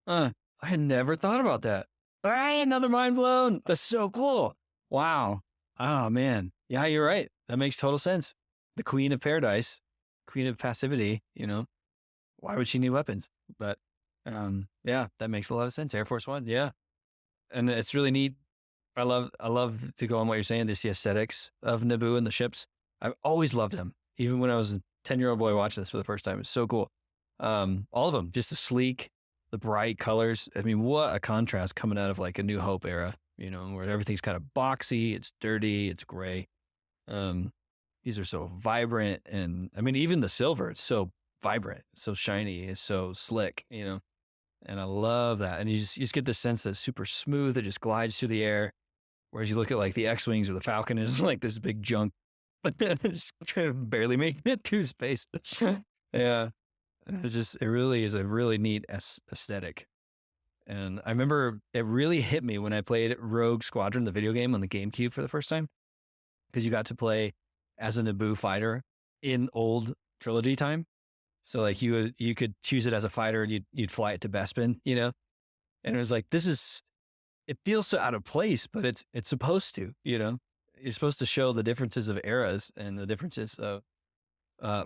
I had never thought about that. Another mind blown. That's so cool. Wow. Oh man. Yeah, you're right. That makes total sense. The Queen of Paradise, Queen of Passivity, why would she need weapons? But yeah, that makes a lot of sense. Air Force One. Yeah. And it's really neat. I love to go on what you're saying, the aesthetics of Naboo and the ships. I've always loved them. Even when I was a 10-year-old boy watching this for the first time, it's so cool. All of them, just the sleek, the bright colors. I mean, what a contrast coming out of like a New Hope era, where everything's kind of boxy, it's dirty, it's gray. Um, these are so vibrant, and I mean, even the silver, it's so vibrant, so shiny, it's so slick, and I love that. And you just get this sense that it's super smooth, it just glides through the air. Whereas you look at like the X-Wings or the Falcon is like this big junk, but then it's trying to barely make it through space. Yeah. It really is a really neat aesthetic. And I remember it really hit me when I played Rogue Squadron, the video game on the GameCube for the first time, because you got to play as a Naboo fighter in old trilogy time. So like you could choose it as a fighter and you'd fly it to Bespin, and it was like, it feels so out of place, but it's supposed to, You're supposed to show the differences of eras and the differences of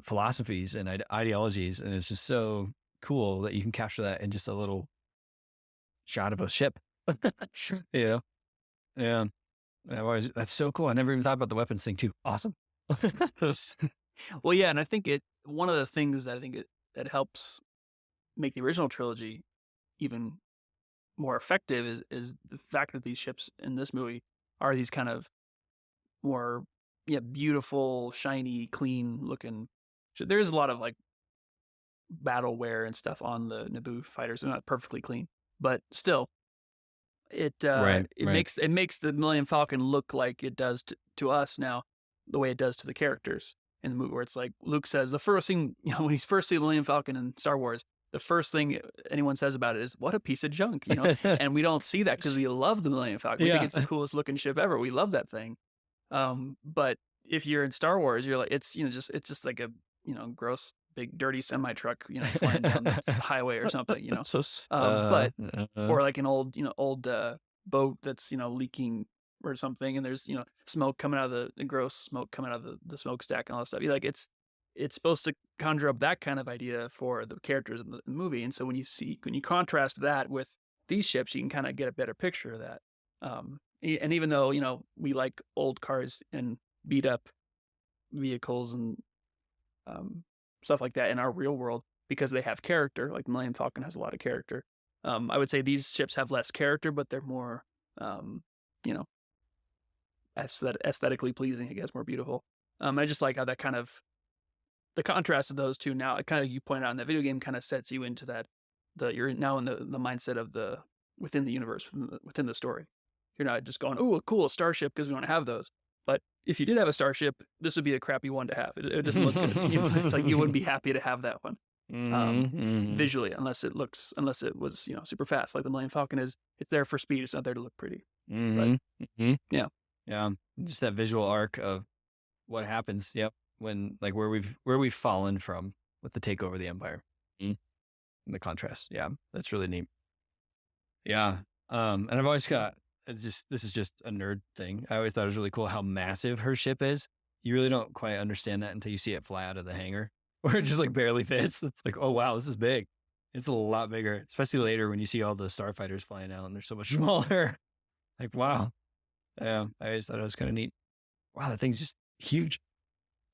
philosophies and ideologies, and it's just so cool that you can capture that in just a little shot of a ship. you know, yeah. That's so cool. I never even thought about the weapons thing too. Awesome. Well, yeah, and I think one of the things that I think that helps make the original trilogy even more effective is the fact that these ships in this movie are these kind of more beautiful, shiny, clean looking. There is a lot of like battle wear and stuff on the Naboo fighters. They're not perfectly clean, but still, it Right. it makes the Millennium Falcon look like it does to us now, the way it does to the characters in the movie. Where it's like Luke says the first thing, when he's first seeing the Millennium Falcon in Star Wars, the first thing anyone says about it is, "What a piece of junk," And we don't see that because we love the Millennium Falcon. We think it's the coolest looking ship ever. We love that thing. But if you're in Star Wars, you're like, it's it's just like a gross big dirty semi truck flying down the highway or something. So, But or like an old boat that's leaking or something, and there's smoke coming out of the gross smoke coming out of the smokestack and all that stuff. Like it's supposed to conjure up that kind of idea for the characters in the movie, and so when you contrast that with these ships, you can kind of get a better picture of that. And even though we like old cars and beat up vehicles and stuff like that in our real world because they have character, like the Millennium Falcon has a lot of character. I would say these ships have less character, but they're more, aesthetically pleasing, I guess, more beautiful. I just like how that kind of the contrast of those two now, kind of you point out in that video game, kind of sets you into that you're now in the mindset of the within the universe, within the story. You're not just going, "Oh, cool, a starship," because we don't have those. But if you did have a starship, this would be a crappy one to have. It doesn't look good. It's like you wouldn't be happy to have that one visually, unless it was super fast, like the Millennium Falcon is. It's there for speed. It's not there to look pretty. But, yeah, just that visual arc of what happens. Yep, when like where we've fallen from with the takeover of the Empire, and the contrast. Yeah, that's really neat. Yeah, and I've always got. This is just a nerd thing. I always thought it was really cool how massive her ship is. You really don't quite understand that until you see it fly out of the hangar, where it just like barely fits. It's like, oh wow, this is big. It's a lot bigger, especially later when you see all the starfighters flying out and they're so much smaller. Like, wow. Yeah, I always thought it was kind of neat. Wow, that thing's just huge.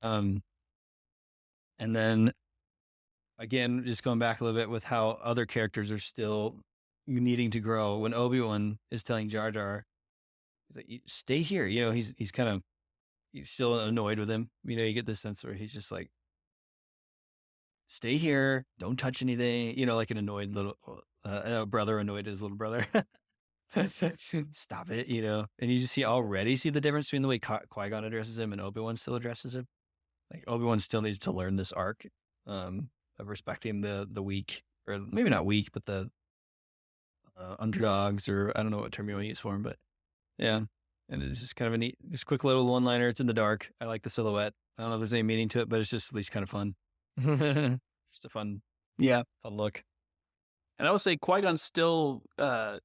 And then again, just going back a little bit with how other characters are still needing to grow. When Obi-Wan is telling Jar Jar, he's like, "Stay here." He's still annoyed with him. You get this sense where he's just like, "Stay here, don't touch anything." Like an annoyed little brother annoyed his little brother. Stop it, And you just already see the difference between the way Qui-Gon addresses him and Obi-Wan still addresses him. Like Obi-Wan still needs to learn this arc of respecting the weak, or maybe not weak, but the underdogs, or I don't know what term you want to use for them, but yeah. And it's just kind of a neat, just quick little one-liner. It's in the dark. I like the silhouette. I don't know if there's any meaning to it, but it's just at least kind of fun. Just a fun look. And I would say Qui-Gon still talks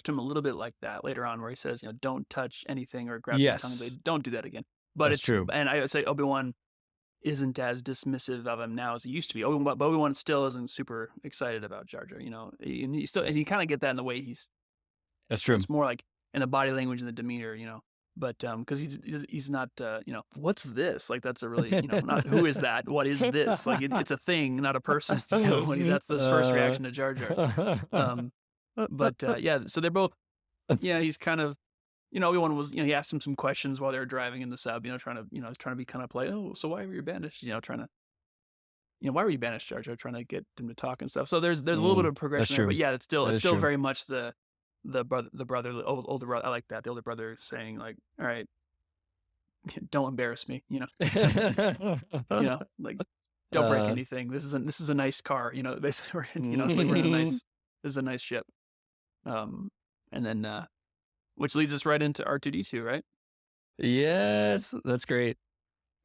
to him a little bit like that later on, where he says, "Don't touch anything or grab his tongue." Blade. Don't do that again. But That's true. And I would say Obi-Wan isn't as dismissive of him now as he used to be. Obi-Wan still isn't super excited about Jar Jar, and you kind of get that in the way he's. That's true. It's more like in the body language and the demeanor, but because he's not, what's this? Like that's a really, not who is that? What is this? Like it's a thing, not a person. That's his first reaction to Jar Jar. But so they're both, he's kind of Obi-Wan was, he asked him some questions while they were driving in the sub, trying to be kind of polite. Oh, so why were you banished? Trying to, why were you banished, Jar Jar? Trying to get him to talk and stuff. So there's a little bit of That's progression there, but true. yeah, That it's is still true. very much the older brother. I like that. The older brother saying like, all right, don't embarrass me, like don't break uh, anything. This is a nice car, basically, it's like this is a nice ship. Um, and then, which leads us right into R2D2, right? yes, that's great.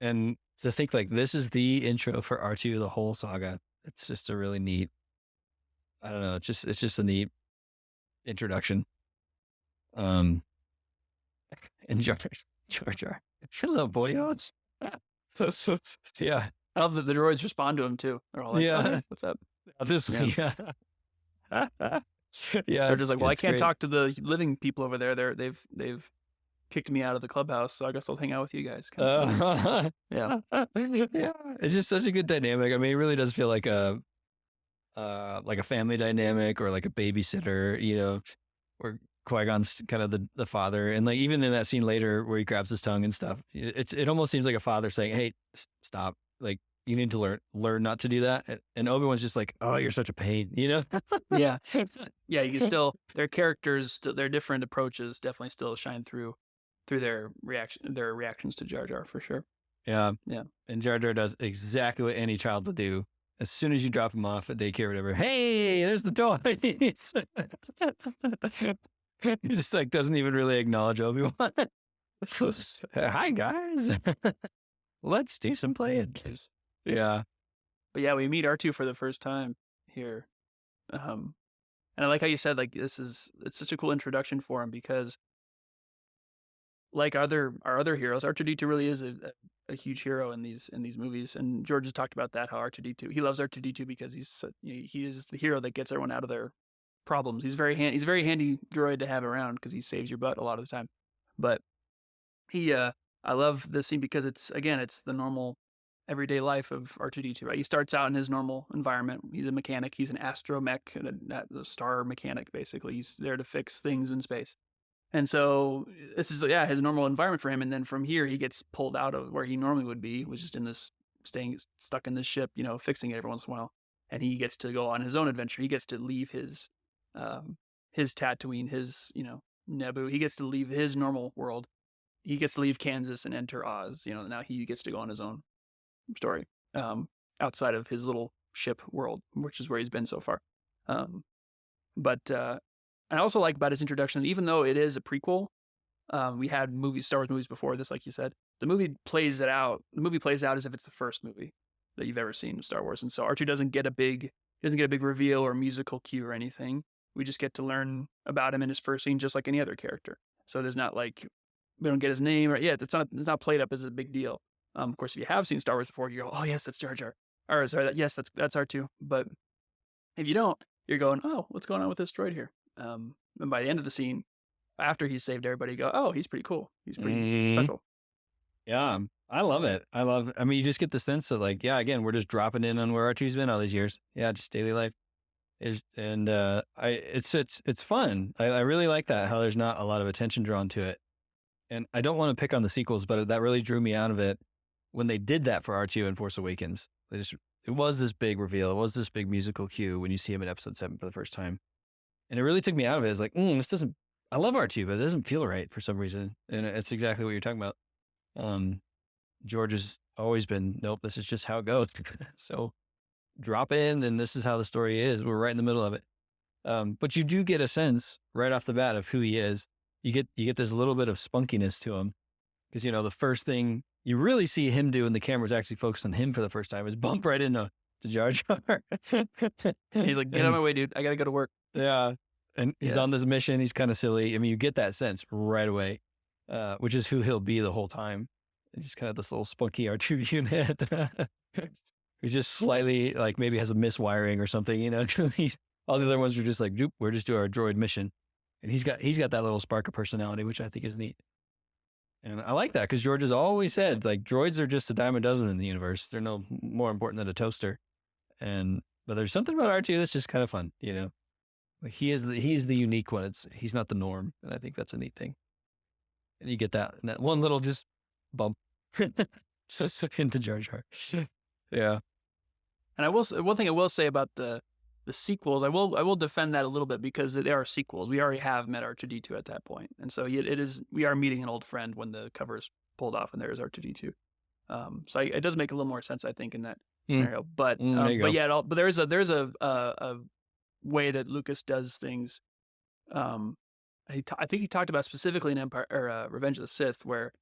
And to think like this is the intro for R2, the whole saga. It's just a really neat, I don't know, it's just a neat introduction. Um, and Jar Jar, little boyos. So, yeah, I love that the droids respond to him too. They're all like, "Oh, hey, yeah, what's up?" this, Yeah. yeah, yeah, They're just like, "Well, I it's can't great. talk to the living people over there. They've kicked me out of the clubhouse, so I guess I'll hang out with you guys," kind of thing. Yeah. Yeah, it's just such a good dynamic. I mean, it really does feel like a family dynamic or like a babysitter, where Qui-Gon's kind of the father. And like even in that scene later where he grabs his tongue and stuff, it almost seems like a father saying, "Hey, stop. Like you need to learn not to do that." And Obi-Wan's just like, "Oh, you're such a pain," Yeah. Yeah, you can still their characters, their different approaches definitely still shine through their reactions to Jar Jar for sure. Yeah. Yeah. And Jar Jar does exactly what any child would do. As soon as you drop him off at daycare or whatever, hey, there's the toys. He just like doesn't even really acknowledge Obi-Wan. Hi guys. Let's do some playing. Yeah. But yeah, we meet R2 for the first time here. And I like how you said like it's such a cool introduction for him because like our other heroes, R2D2 really is a huge hero in these movies. And George has talked about that, how R2D2 he loves R2D2 because he is the hero that gets everyone out of their problems. He's he's a very handy droid to have around because he saves your butt a lot of the time. But he I love this scene because it's the normal everyday life of R2D2, right? He starts out in his normal environment. He's a mechanic. He's an astromech, a star mechanic, basically. He's there to fix things in space. And so this is his normal environment for him. And then from here, he gets pulled out of where he normally would be, which is in this staying stuck in this ship, fixing it every once in a while. And he gets to go on his own adventure. He gets to leave his Tatooine, his Naboo. He gets to leave his normal world. He gets to leave Kansas and enter Oz. Now he gets to go on his own story outside of his little ship world, which is where he's been so far. But I also like about his introduction, even though it is a prequel, we had Star Wars movies before this, like you said. The movie plays out as if it's the first movie that you've ever seen of Star Wars, and so R2 doesn't get a big reveal or musical cue or anything. We just get to learn about him in his first scene, just like any other character. So there's not like we don't get his name or it's not played up as a big deal. Of course, if you have seen Star Wars before, you go, oh yes, that's Jar Jar. Or sorry, yes, that's R2. But if you don't, you're going, oh, what's going on with this droid here? And by the end of the scene, after he's saved everybody, you go, oh, he's pretty cool. He's pretty special. Yeah, I love it. I mean, you just get the sense that like, yeah, again, we're just dropping in on where R2's been all these years. Yeah, just daily life. It's fun. I really like that, how there's not a lot of attention drawn to it. And I don't want to pick on the sequels, but that really drew me out of it when they did that for R2 and Force Awakens. It was this big reveal. It was this big musical cue when you see him in Episode 7 for the first time. And it really took me out of it. It's like, I love R2, but it doesn't feel right for some reason. And it's exactly what you're talking about. George has always been, nope, this is just how it goes. So drop in, and this is how the story is. We're right in the middle of it. But you do get a sense right off the bat of who he is. You get this little bit of spunkiness to him because the first thing you really see him do, and the camera's actually focused on him for the first time, is bump right into Jar Jar. He's like, get out of my way, dude. I gotta go to work. Yeah, and he's on this mission. He's kind of silly. I mean, you get that sense right away, which is who he'll be the whole time. He's kind of this little spunky R2 unit. He's just slightly like maybe has a miswiring or something. All the other ones are just like, we're just doing our droid mission. And he's got that little spark of personality, which I think is neat. And I like that because George has always said like droids are just a dime a dozen in the universe. They're no more important than a toaster. But there's something about R2 that's just kind of fun, Like he's the unique one. He's not the norm, and I think that's a neat thing. and you get that one little just bump so into Jar Jar. Yeah. And one thing I will say about the sequels, I will defend that a little bit because they are sequels. We already have met R2D2 at that point, and so we are meeting an old friend when the cover is pulled off and there is R2D2. So it does make a little more sense, I think, in that scenario. But there you go. yeah, but there's a way that Lucas does things. I think he talked about specifically in Empire or Revenge of the Sith, where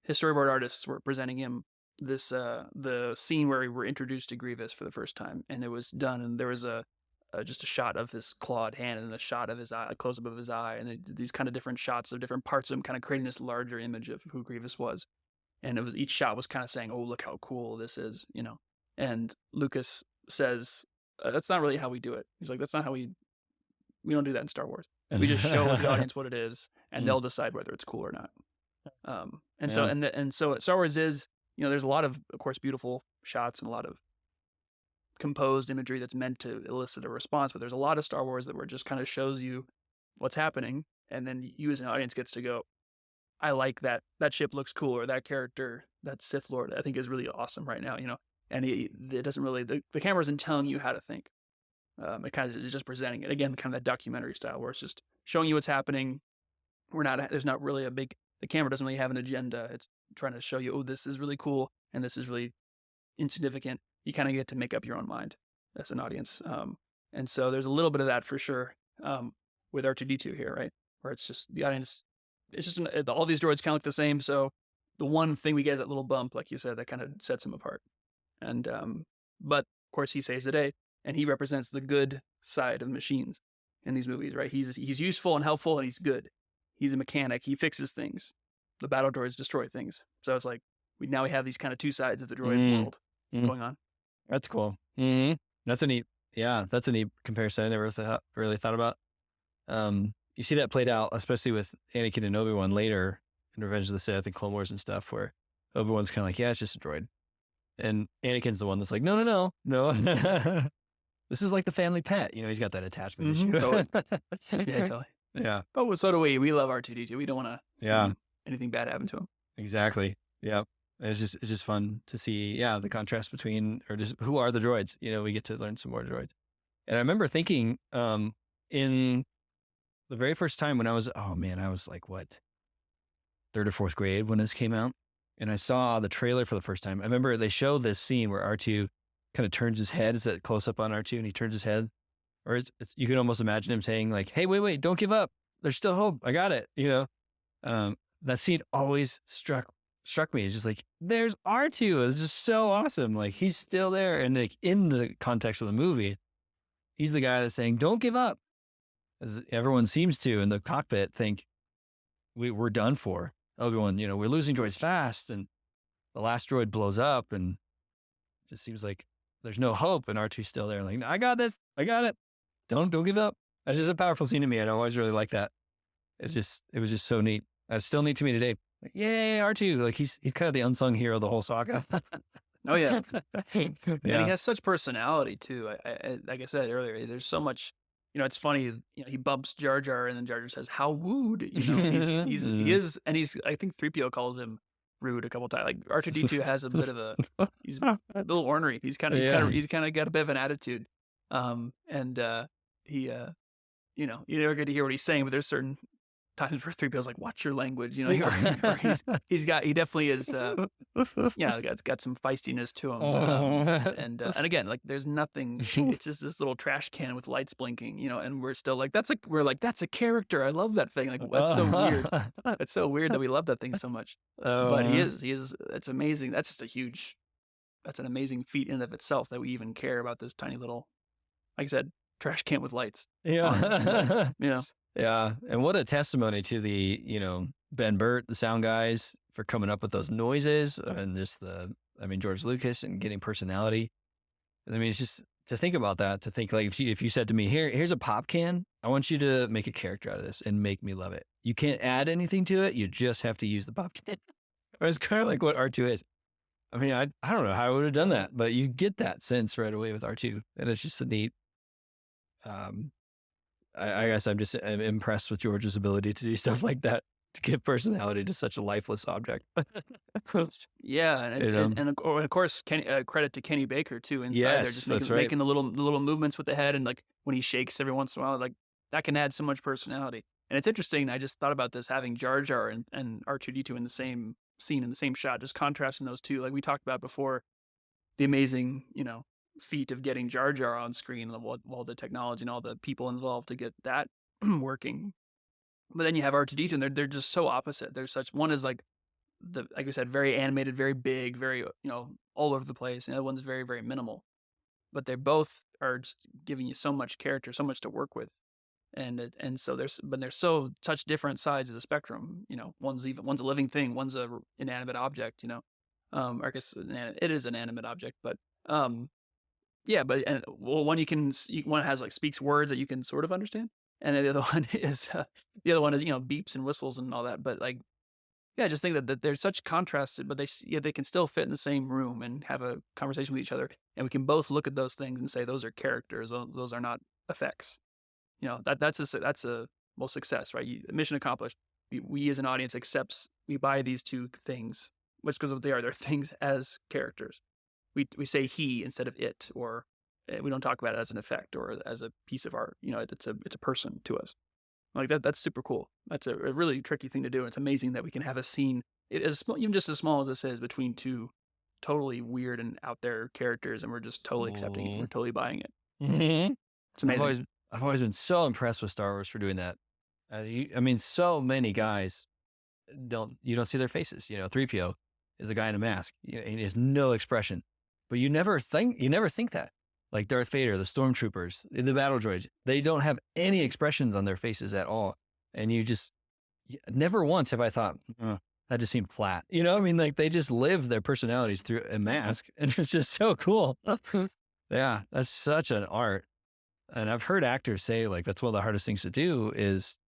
his storyboard artists were presenting him this the scene where we were introduced to Grievous for the first time, and it was done, and there was just a shot of this clawed hand and a shot of his eye, a close up of his eye, and these kind of different shots of different parts of him, kind of creating this larger image of who Grievous was. And each shot was kind of saying, "Oh, look how cool this is," you know. And Lucas says, "That's not really how we do it." He's like, "That's not how we don't do that in Star Wars. We just show the audience what it is, and they'll decide whether it's cool or not." So Star Wars is, there's a lot of course, beautiful shots and a lot of composed imagery that's meant to elicit a response, but there's a lot of Star Wars that where it just kind of shows you what's happening, and then you as an audience gets to go, I like that ship looks cool, or that character, that Sith Lord, I think is really awesome right now, and it doesn't really, the camera isn't telling you how to think. It kind of is just presenting it again, kind of that documentary style where it's just showing you what's happening. There's not really the camera doesn't really have an agenda. It's trying to show you, oh, this is really cool and this is really insignificant. You kind of get to make up your own mind as an audience. And so there's a little bit of that for sure with R2D2 here, right? Where it's just the audience, it's just all these droids kind of look the same. So the one thing we get is that little bump, like you said, that kind of sets him apart. And but of course he saves the day, and he represents the good side of machines in these movies, right? He's useful and helpful, and he's good. He's a mechanic. He fixes things. The battle droids destroy things. So it's like we have these kind of two sides of the droid world going on. That's cool. That's a neat comparison. I never really thought about. You see that played out, especially with Anakin and Obi-Wan later in Revenge of the Sith and Clone Wars and stuff, where Obi-Wan's kind of like, yeah, it's just a droid. And Anakin's the one that's like, no. This is like the family pet. He's got that attachment issue. Totally. Yeah, totally. Yeah. But so do we. We love R2D2. We don't want to see anything bad happen to him. Exactly. Yeah. It's just fun to see, the contrast between, or just who are the droids? We get to learn some more droids. And I remember thinking, in the very first time when I was like, what, third or fourth grade when this came out, and I saw the trailer for the first time. I remember they show this scene where R2 kind of turns his head. It's a close up on R2, and he turns his head, or it's you can almost imagine him saying like, "Hey, wait, don't give up. There's still hope. I got it." That scene always struck me. It's just like, there's R2. It's just so awesome. Like, he's still there, and like in the context of the movie, he's the guy that's saying, "Don't give up," as everyone seems to in the cockpit think we're done for. Obi-Wan, we're losing droids fast, and the last droid blows up, and it just seems like there's no hope, and R2's still there. Like, I got this. I got it. Don't give up. That's just a powerful scene to me. I always really like that. It was just so neat. It's still neat to me today. Like, yay, R2. Like, he's kind of the unsung hero of the whole saga. Oh, yeah. And he has such personality, too. I like I said earlier, there's so much, it's funny, he bumps Jar Jar, and then Jar Jar says, "How rude," he is, and I think 3PO calls him rude a couple times. Like, R2D2 has a bit of he's a little ornery. He's kind of got a bit of an attitude. He you never get to hear what he's saying, but there's certain times where 3PO's like, "Watch your language," he definitely is, got some feistiness to him. And again, like, there's nothing, it's just this little trash can with lights blinking, and we're still like, that's a character. I love that thing. Like, that's so weird. It's so weird that we love that thing so much. But he is, it's amazing. That's an amazing feat in and of itself that we even care about this tiny little, like I said, trash can with lights. Yeah. Yeah. And what a testimony to the, Ben Burt, the sound guys, for coming up with those noises, and just George Lucas and getting personality. It's just to think about that, to think like, if you said to me, here's a pop can, I want you to make a character out of this and make me love it. You can't add anything to it. You just have to use the pop can. It's kind of like what R2 is. I don't know how I would have done that, but you get that sense right away with R2, and it's just a neat, I guess I'm impressed with George's ability to do stuff like that. to give personality to such a lifeless object. Yeah, and You know? of course, credit to Kenny Baker too. Inside there, Yes, just that's making right. making the little movements with the head, and like when he shakes every once in a while, like that can add so much personality. And it's interesting. I just thought about this having Jar Jar and R2D2 in the same scene in the same shot, just contrasting those two. Like we talked about before, the amazing feat of getting Jar Jar on screen, and all the technology and all the people involved to get that working. But then you have R2D2, and they're just so opposite. They're such one is like I said, very animated, very big, very all over the place. And the other one's very, very minimal. But they both are just giving you so much character, so much to work with, and so they're so such different sides of the spectrum. One's a living thing, one's a inanimate object. Or I guess it is an animate object, but yeah, but one one has like speaks words that you can sort of understand, and the other one is beeps and whistles and all that. But like yeah, I just think that there's such contrast, but they can still fit in the same room and have a conversation with each other, and we can both look at those things and say those are characters, those are not effects. That's a well success, right? Mission accomplished. We as an audience we buy these two things, which because what they are, they're things as characters. We say he instead of it, or we don't talk about it as an effect or as a piece of art. It's a person to us. Like that's super cool. That's a really tricky thing to do. It's amazing that we can have a scene, even just as small as this is, between two totally weird and out there characters, and we're just totally accepting it. We're totally buying it. Mhm. It's I've amazing. always I've always been so impressed with Star Wars for doing that. I mean, so many guys you don't see their faces. 3PO is a guy in a mask. He has no expression, but you never think that. Like Darth Vader, the stormtroopers, the battle droids, they don't have any expressions on their faces at all, and never once have I thought that just seemed flat. I mean, like they just live their personalities through a mask, and it's just so cool. Yeah, that's such an art. And I've heard actors say like that's one of the hardest things to do is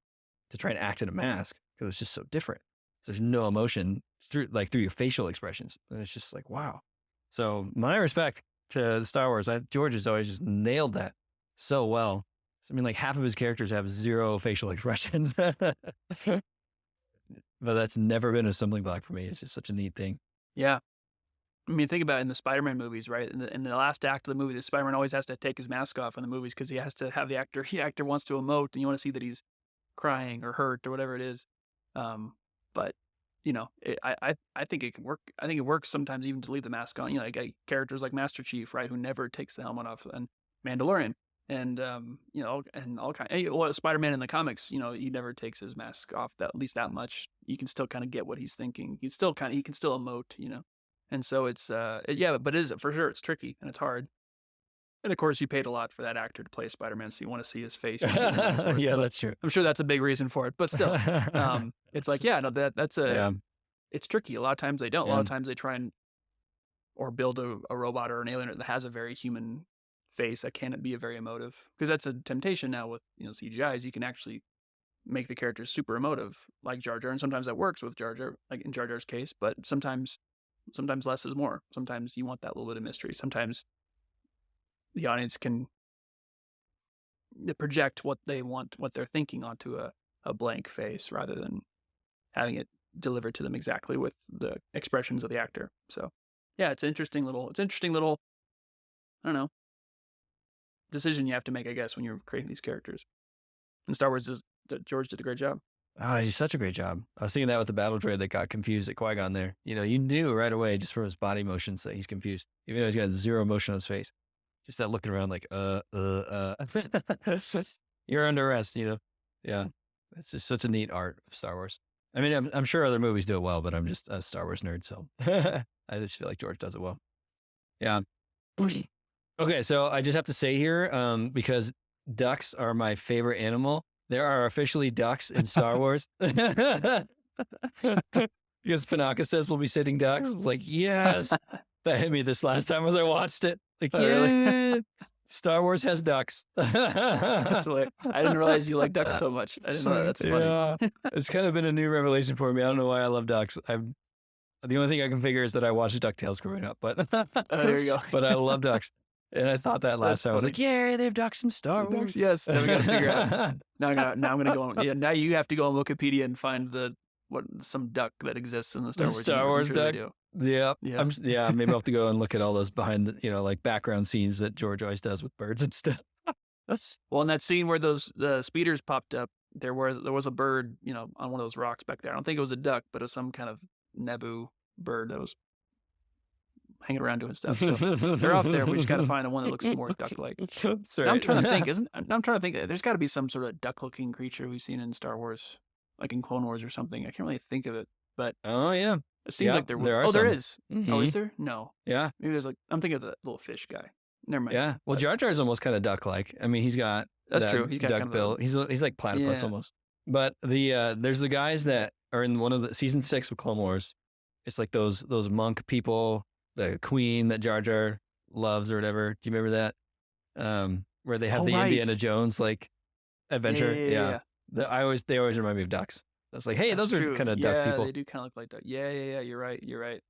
to try and act in a mask because it's just so different. There's no emotion through your facial expressions, and it's just like wow. So my respect to Star Wars. George has always just nailed that so well. I mean, like half of his characters have zero facial expressions, but that's never been a stumbling block for me. It's just such a neat thing. Yeah. I mean, think about it in the Spider-Man movies, right? In the last act of the movie, the Spider-Man always has to take his mask off in the movies because he has to have the actor wants to emote, and you want to see that he's crying or hurt or whatever it is. But I think it can work. I think it works sometimes even to leave the mask on. Like characters like Master Chief, right, who never takes the helmet off, and Mandalorian, and and all kind. Well, Spider-Man in the comics, he never takes his mask off at least that much. You can still kind of get what he's thinking. He can still emote. And so it's yeah, but it is for sure it's tricky and it's hard. And of course, you paid a lot for that actor to play Spider-Man, so you want to see his face. Yeah, that's true. I'm sure that's a big reason for it, but still, it's like yeah, no, that's yeah, it's tricky. A lot of times they don't. A lot yeah. of times they try and or build a robot or an alien that has a very human face that can't be a very emotive, because that's a temptation now with CGIs. You can actually make the characters super emotive, like Jar Jar, and sometimes that works with Jar Jar, like in Jar Jar's case. But sometimes less is more. Sometimes you want that little bit of mystery. Sometimes the audience can project what they want, what they're thinking onto a blank face rather than having it delivered to them exactly with the expressions of the actor. So yeah, it's interesting little, I don't know, decision you have to make, I guess, when you're creating these characters. And Star Wars George did a great job. Oh, he did such a great job. I was thinking that with the battle droid that got confused at Qui-Gon there. You knew right away just from his body motions that he's confused, even though he's got zero emotion on his face. Just that looking around like, you're under arrest, Yeah. It's just such a neat art of Star Wars. I mean, I'm sure other movies do it well, but I'm just a Star Wars nerd, so I just feel like George does it well. Yeah. Okay, so I just have to say here, because ducks are my favorite animal. There are officially ducks in Star Wars. Because Panaka says we'll be sitting ducks. I was like, yes. That hit me this last time as I watched it. Like, Oh, really? yeah, Star Wars has ducks. That's hilarious. I didn't realize you like ducks so much. I didn't know that. That's funny. Yeah, it's kind of been a new revelation for me. I don't know why I love ducks. The only thing I can figure is that I watched DuckTales growing up, but There you go. But I love ducks. And I thought that last That's time. I was funny. like, yeah, they have ducks in Star Wars. Ducks, yes. Now we got to figure out. Now I'm gonna go. Yeah, now you have to go on Wikipedia and find the some duck that exists in the The Star Wars Star universe. I'm Wars sure they duck. do. Yeah. Yeah. Yeah. Maybe I'll have to go and look at all those behind the, like background scenes that George always does with birds and stuff. That's Well, in that scene where the speeders popped up, there was a bird, on one of those rocks back there. I don't think it was a duck, but it was some kind of Naboo bird that was hanging around doing stuff. So they're out there. We just got to find the one that looks more duck-like. That's Now, right. I'm trying to think. I'm trying to think. There's got to be some sort of duck-looking creature we've seen in Star Wars, like in Clone Wars or something. I can't really think of it, but Oh yeah. it seems Yeah, like there. there are Oh, there some. is. Oh, Mhm. is there? No. Yeah. Maybe there's like I'm thinking of the little fish guy. Never mind. Yeah. Well, Jar Jar's almost kind of duck-like. I mean, he's got That's that true. He's got duck kind of bill. He's like platypus Yeah. almost. But there's the guys that are in one of the season 6 of Clone Wars. It's like those monk people, the queen that Jar Jar loves or whatever. Do you remember that? Where they have the right. Indiana Jones like adventure. Yeah. They always remind me of ducks. That's like, hey, That's those true. are kind of yeah, duck people. they do kind of look like duck. Yeah. You're right.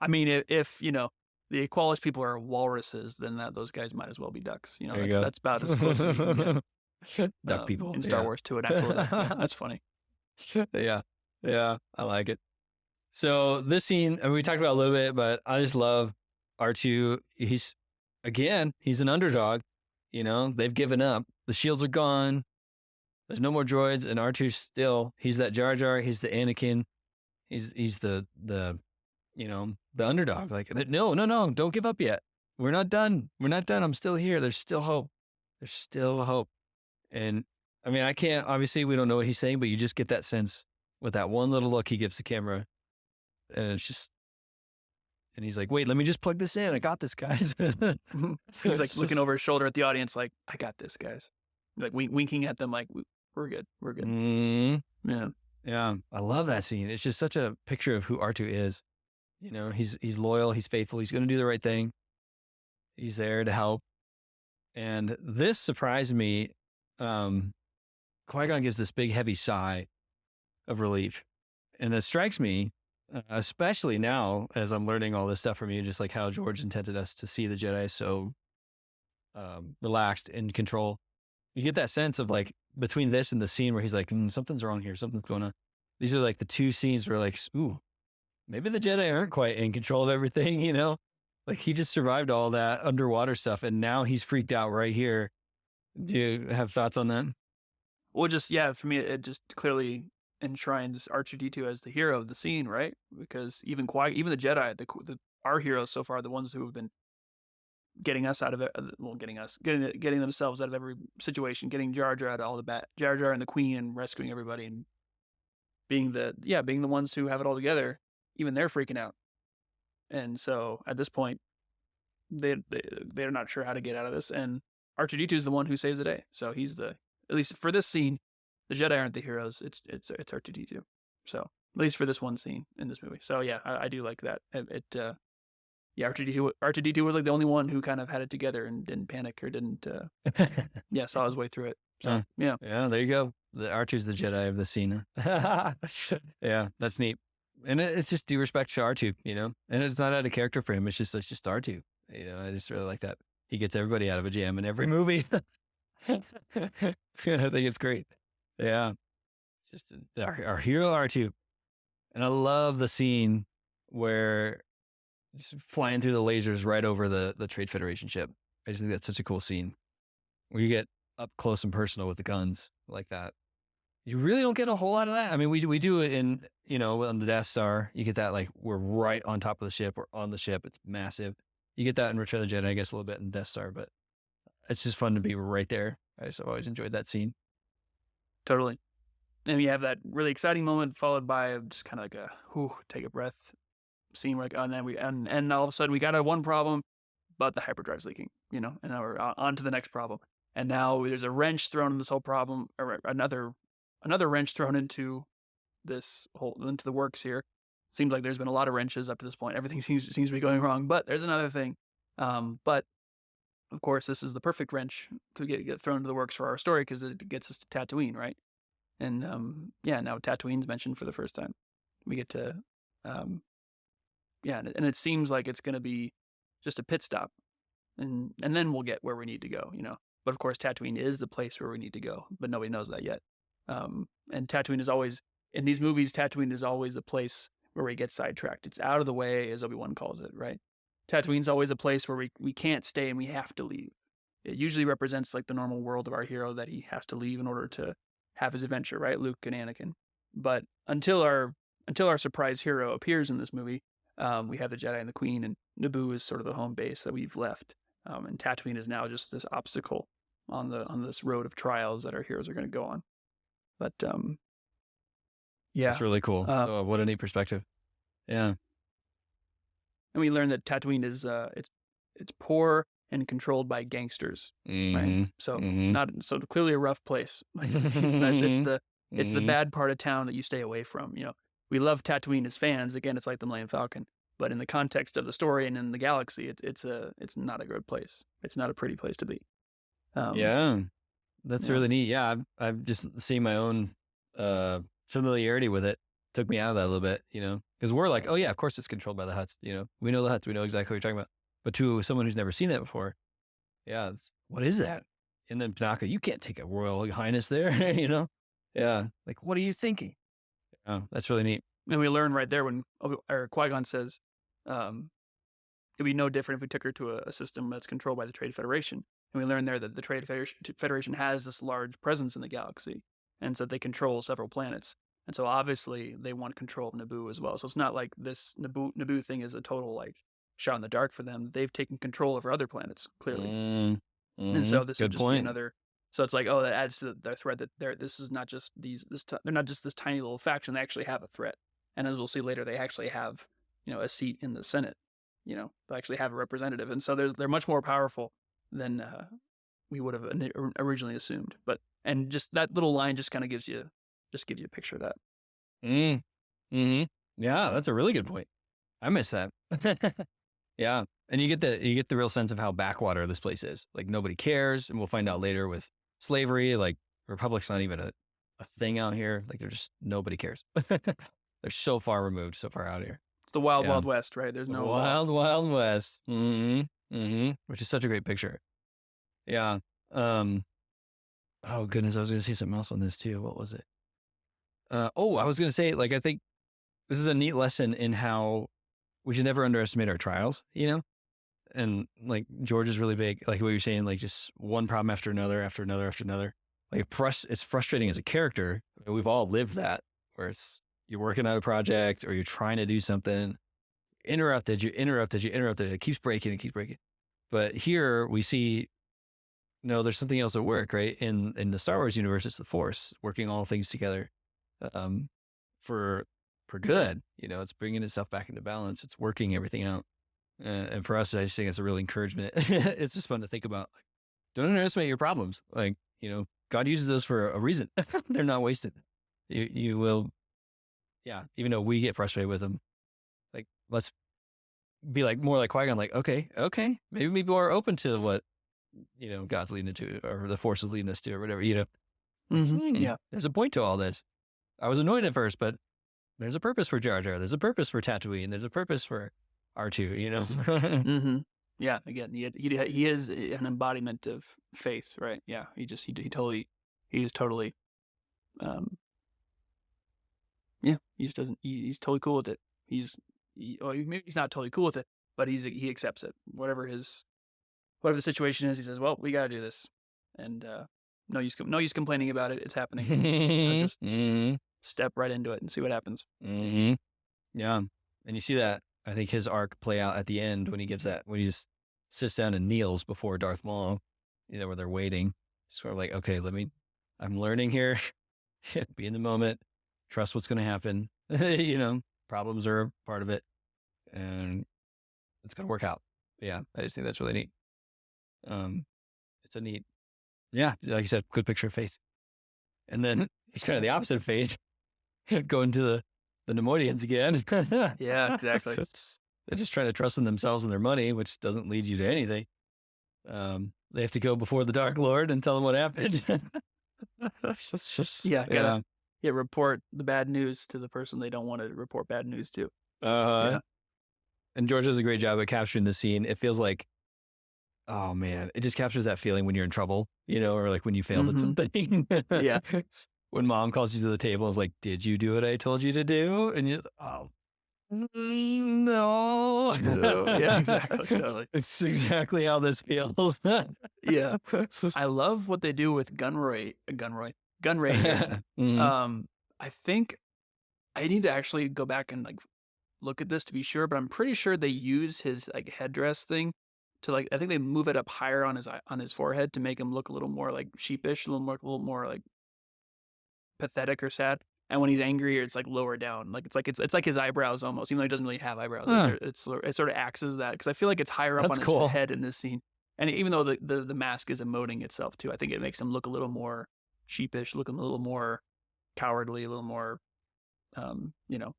I mean, if the Aqualish people are walruses, then those guys might as well be ducks. There you go. That's about as close as you can get. Duck people in Star yeah. Wars to an actual duck. Yeah, that's funny. Yeah, I like it. So this scene, and we talked about it a little bit, but I just love R2. He's an underdog. They've given up. The shields are gone. There's no more droids, and R2 still. He's that Jar Jar. He's the Anakin. He's the the underdog. Like, no, don't give up yet. We're not done. I'm still here. There's still hope. And I mean, I can't, obviously we don't know what he's saying, but you just get that sense with that one little look he gives the camera. And it's just, and he's like, wait, let me just plug this in. I got this, guys. He's like looking over his shoulder at the audience, like, I got this, guys. Like winking at them, like, we're good. Yeah. Yeah. I love that scene. It's just such a picture of who R2 is. He's loyal. He's faithful. He's going to do the right thing. He's there to help. And this surprised me. Qui-Gon gives this big, heavy sigh of relief. And it strikes me, especially now as I'm learning all this stuff from you, just like how George intended us to see the Jedi so relaxed and control. You get that sense of like between this and the scene where he's like, something's wrong here. Something's going on. These are like the two scenes where like, ooh, maybe the Jedi aren't quite in control of everything, Like he just survived all that underwater stuff and now he's freaked out right here. Do you have thoughts on that? Well, for me, it just clearly enshrines R2-D2 as the hero of the scene, right? Because even the Jedi, our heroes so far, the ones who have been getting us out of it, getting themselves out of every situation, getting Jar Jar out of all the Jar Jar and the Queen and rescuing everybody and being the ones who have it all together, even they're freaking out. And so at this point, they're not sure how to get out of this, and R2-D2 is the one who saves the day. So he's at least for this scene, the Jedi aren't the heroes. It's R2-D2. So at least for this one scene in this movie. So yeah, I do like that. R2-D2 was like the only one who kind of had it together and didn't panic or didn't saw his way through it. So yeah. Yeah, there you go. The R2's the Jedi of the scene. Yeah, that's neat. And it's just due respect to R2, and it's not out of character for him. It's just R2. I just really like that. He gets everybody out of a jam in every movie. I think it's great. Yeah. It's just our hero R2. And I love the scene where just flying through the lasers right over the Trade Federation ship. I just think that's such a cool scene where you get up close and personal with the guns like that. You really don't get a whole lot of that. I mean, we do it in, on the Death Star. You get that, like, we're right on top of the ship. We're on the ship. It's massive. You get that in Return of the Jedi, I guess, a little bit in Death Star, but it's just fun to be right there. I've always enjoyed that scene. Totally. And you have that really exciting moment followed by just kind of like take a breath scene where and all of a sudden we got one problem, but the hyperdrive's leaking, and now we're on to the next problem. And now there's a wrench thrown in this whole problem, or another wrench thrown into into the works here. Seems like there's been a lot of wrenches up to this point. Everything seems to be going wrong, but there's another thing. But of course, this is the perfect wrench to get thrown into the works for our story because it gets us to Tatooine, right? And now Tatooine's mentioned for the first time. We get to, and it seems like it's going to be just a pit stop, and then we'll get where we need to go, But of course, Tatooine is the place where we need to go, but nobody knows that yet. And Tatooine is always in these movies, Tatooine is always a place where we get sidetracked. It's out of the way, as Obi-Wan calls it, right? Tatooine's always a place where we can't stay and we have to leave. It usually represents like the normal world of our hero that he has to leave in order to have his adventure, right? Luke and Anakin. But until our surprise hero appears in this movie, we have the Jedi and the Queen, and Naboo is sort of the home base that we've left. And Tatooine is now just this obstacle on this road of trials that our heroes are going to go on. But yeah, That's really cool. What a neat perspective. Yeah. and we learn that Tatooine is it's poor and controlled by gangsters, right? So not so clearly a rough place. Like it's the bad part of town that you stay away from. You know, we love Tatooine as fans. Again, it's like the Millennium Falcon, but in the context of the story and in the galaxy, it's not a good place. It's not a pretty place to be. Yeah, that's really neat. Yeah, I've just seen my own familiarity with it. Took me out of that a little bit, you know, because we're like, oh yeah, of course it's controlled by the Hutts. You know, we know the Hutts. We know exactly what you're talking about. But to someone who's never seen that before, yeah, what is that? And then Panaka, you can't take a royal highness there, you know? Yeah, like what are you thinking? Oh, that's really neat. And we learn right there when Qui-Gon says, it'd be no different if we took her to a system that's controlled by the Trade Federation. And we learn there that the Trade Federation has this large presence in the galaxy, and so they control several planets. And so obviously they want control of Naboo as well. So it's not like this Naboo thing is a total like shot in the dark for them. They've taken control over other planets, clearly. And so this would just be another. So it's like, oh, that adds to the threat that this is not just they're not just this tiny little faction. They actually have a threat. And as we'll see later, they actually have, you know, a seat in the Senate. You know, they actually have a representative. And so they're much more powerful than we would have originally assumed. And just that little line just kind of gives you a picture of that. Yeah, that's a really good point. I miss that. Yeah, and you get the real sense of how backwater this place is. Like nobody cares, and we'll find out later with slavery. Like Republic's not even a thing out here. Like nobody cares. They're so far removed, so far out here. It's the wild, wild west, right? There's no wild, wild west. Which is such a great picture. Yeah. Oh goodness, I was gonna say something else on this too. What was it? I was gonna say, like, I think this is a neat lesson in how we should never underestimate our trials, you know? And like George is really big, like what you're saying, like just one problem after another, after another, after another. Like it's frustrating as a character. I mean, we've all lived that, where you're working on a project or you're trying to do something, you interrupted, it keeps breaking. But here we see, no, there's something else at work, right? In the Star Wars universe, it's the Force working all things together for good. You know, it's bringing itself back into balance. It's working everything out. And for us, I just think it's a real encouragement. It's just fun to think about. Like, don't underestimate your problems. Like, you know, God uses those for a reason. They're not wasted. You will, yeah, even though we get frustrated with them, like, let's be like more like Qui-Gon, like, okay, maybe people are open to what, you know, God's leading it to, or the Force is leading us to, or whatever, you know. Yeah. There's a point to all this. I was annoyed at first, but there's a purpose for Jar Jar. There's a purpose for Tatooine. There's a purpose for R2, you know? Yeah. Again, he is an embodiment of faith, right? Yeah. He's totally, yeah, he's totally cool with it. Maybe he's not totally cool with it, but he accepts it. Whatever the situation is, he says, well, we got to do this. And, no use complaining about it. It's happening. So just step right into it and see what happens. Yeah. And you see that, I think, his arc play out at the end when he just sits down and kneels before Darth Maul, you know, where they're waiting. Sort of like, okay, I'm learning here. Be in the moment. Trust what's going to happen. You know, problems are a part of it. And it's going to work out. Yeah. I just think that's really neat. It's a neat, yeah, like you said, good picture of faith. And then he's kind of the opposite of faith, going to the Nemoidians again. Yeah, exactly. They're just trying to trust in themselves and their money, which doesn't lead you to anything. They have to go before the Dark Lord and tell them what happened. Report the bad news to the person they don't want to report bad news to. And George does a great job at capturing the scene. It feels like, oh man, it just captures that feeling when you're in trouble, you know, or like when you failed at something. Yeah. when mom calls you to the table, is like, "Did you do what I told you to do?" And you, oh no. So, yeah, exactly, totally. It's exactly how this feels. Yeah. I love what they do with Gun Ray here. Mhm. Um, I think I need to actually go back and like look at this to be sure, but I'm pretty sure they use his like headdress thing to like I think they move it up higher on his forehead to make him look a little more like sheepish, a little more like pathetic or sad. And when he's angry, it's like lower down, like it's like his eyebrows almost, even though he doesn't really have eyebrows. Like Huh, it sort of acts as that because I feel like it's higher up that's on his cool. head in this scene. And even though the mask is emoting itself too, I think it makes him look a little more sheepish, look a little more cowardly, a little more, you know,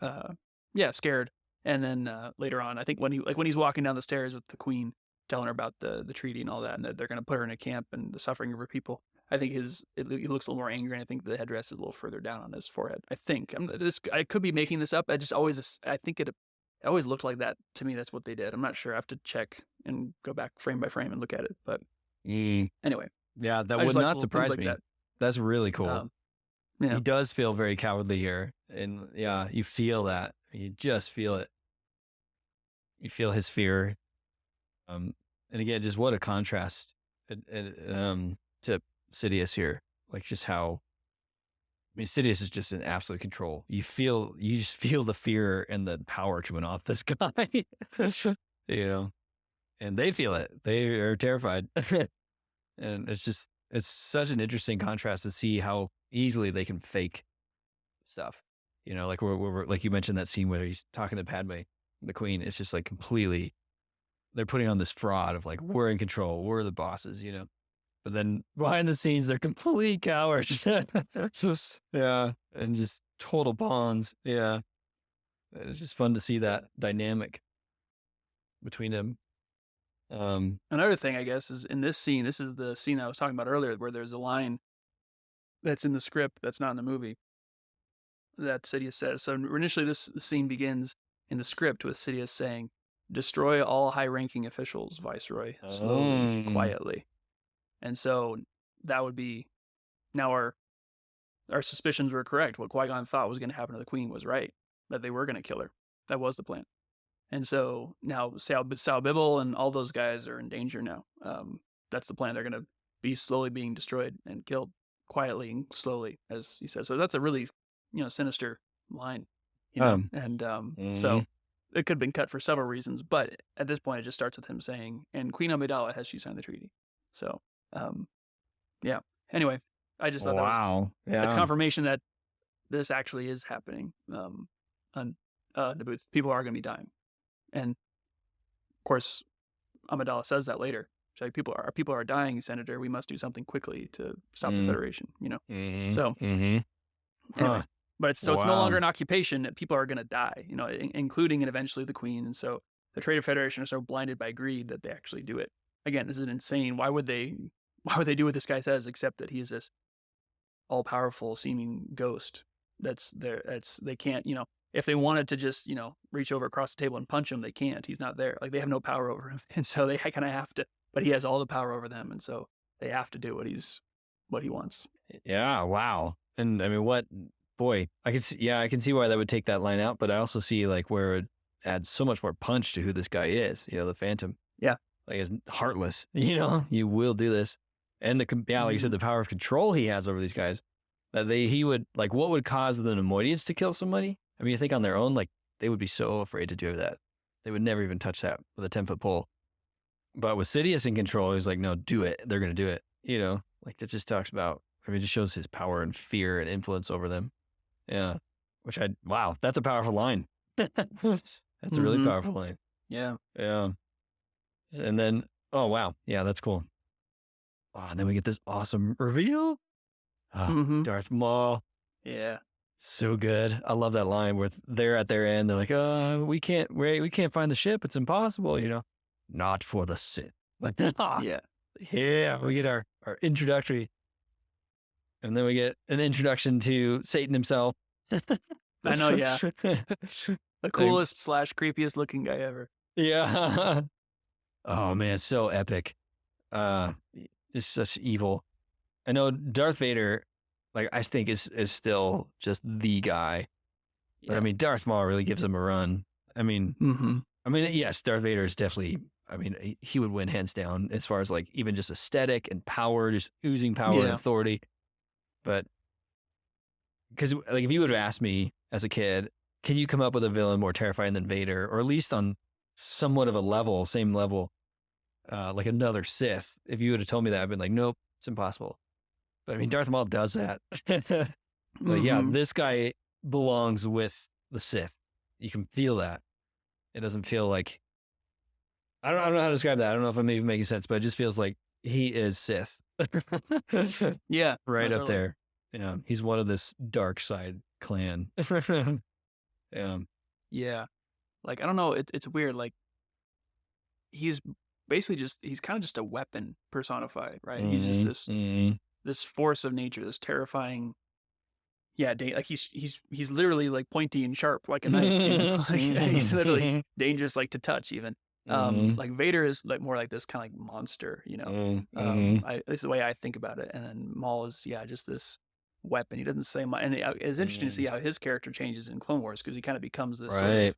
uh, yeah, scared. And then later on, I think when he's walking down the stairs with the queen, telling her about the treaty and all that, and that they're going to put her in a camp and the suffering of her people. I think he looks a little more angry, and I think the headdress is a little further down on his forehead. I think I could be making this up. I think it always looked like that to me. That's what they did. I'm not sure. I have to check and go back frame by frame and look at it. But Mm, anyway, yeah, that I would just like not little things surprise like me. that. That's really cool. Yeah. He does feel very cowardly here, and yeah, you feel that. You just feel it. You feel his fear. And again, just what a contrast to Sidious here. Like just how I mean, Sidious is just in absolute control. You just feel the fear and the power coming off this guy. you know, and they feel it. They are terrified, and it's such an interesting contrast to see how easily they can fake stuff. Like we're like you mentioned that scene where he's talking to Padme, the queen. It's just like completely. They're putting on this fraud of like we're in control, we're the bosses. But then behind the scenes, they're complete cowards. Yeah, and just total pawns. Yeah, it's just fun to see that dynamic between them. Another thing, I guess, is in this scene. This is the scene I was talking about earlier, where there's a line that's in the script that's not in the movie that Sidious says. So initially, this scene begins in the script with Sidious saying, "Destroy all high-ranking officials, Viceroy, slowly, Oh, quietly." And so that would be now our suspicions were correct. What Qui-Gon thought was going to happen to the Queen was right. That they were going to kill her. That was the plan. And so now Sal Bibble and all those guys are in danger now. That's the plan. They're going to be slowly being destroyed and killed quietly and slowly, as he says. So that's a really, sinister line, And so mhm. it could have been cut for several reasons, but at this point, it just starts with him saying, "And Queen Amidala has she signed the treaty?" So, yeah. Anyway, I just thought Wow. that's Yeah. confirmation that this actually is happening. On Naboo, people are going to be dying, and of course, Amidala says that later. She's like, people are dying, Senator. We must do something quickly to stop the Mm, Federation. mhm. So Mhm. anyway, Huh. but it's no longer Wow. an occupation that people are going to die. Including and eventually the Queen. And so the Traitor Federation are so blinded by greed that they actually do it. Again, this is insane. Why would they? Why would they do what this guy says? Except that he is this all-powerful seeming ghost that's there. They can't. If they wanted to just reach over across the table and punch him, they can't. He's not there. Like they have no power over him, and so they kind of have to. But he has all the power over them, and so they have to do what he wants. Yeah. Wow. And I mean, what boy, I can see why that would take that line out, but I also see like where it adds so much more punch to who this guy is, the Phantom. Yeah. Like is heartless, you will do this. And yeah, like you said, Mm-hmm. the power of control he has over these guys that he would like, what would cause the Nemoidians to kill somebody? I mean, you think on their own, like they would be so afraid to do that. They would never even touch that with a 10-foot pole. But with Sidious in control, he's like, no, do it. They're going to do it. Like that just talks about, I mean, it just shows his power and fear and influence over them. Yeah. Wow, that's a powerful line. That's a really Mm-hmm. powerful line. Yeah. Yeah. And then, oh, wow. Yeah, that's cool. Oh, and then we get this awesome reveal. Ah, Mm-hmm. Darth Maul. Yeah. So good. I love that line where they're at their end. They're like, we can't wait. We can't find the ship. It's impossible, Not for the Sith. Like, Yeah. yeah, we get our introductory. And then we get an introduction to Satan himself. I know. Yeah. The Like, coolest / creepiest looking guy ever. yeah. Oh man, so epic. Just such evil. I know Darth Vader, like I think is still just the guy, but I Yeah. mean Darth Maul really gives him a run. I mean, Mm-hmm. yes, Darth Vader is definitely. I mean, he would win hands down as far as like even just aesthetic and power, just oozing power and Yeah. authority. But because like if you would have asked me as a kid, can you come up with a villain more terrifying than Vader, or at least on somewhat of a level, same level, like another Sith? If you would have told me that, I'd been like, nope, it's impossible. But I mean, Darth Maul does that. But yeah, Mm-hmm. this guy belongs with the Sith. You can feel that. It doesn't feel like I don't know how to describe that. I don't know if I'm even making sense, but it just feels like he is Sith. Yeah. Right No, up totally. there. Yeah, he's one of this dark side clan. Yeah. Yeah. Like I don't know. It's weird. Like he's basically he's kind of just a weapon personified, right? He's just Mm-hmm. Mm-hmm. this force of nature, this terrifying. Yeah, like he's literally like pointy and sharp like a knife, you know. Like he's literally Mm-hmm. dangerous, like to touch even. Mm-hmm. Like Vader is like more like this kind of like monster, you know. Mm-hmm. I This is the way I think about it. And then Maul is just this weapon. He doesn't say much, and it's interesting to see how his character changes in Clone Wars because he kind of becomes this sort Right. of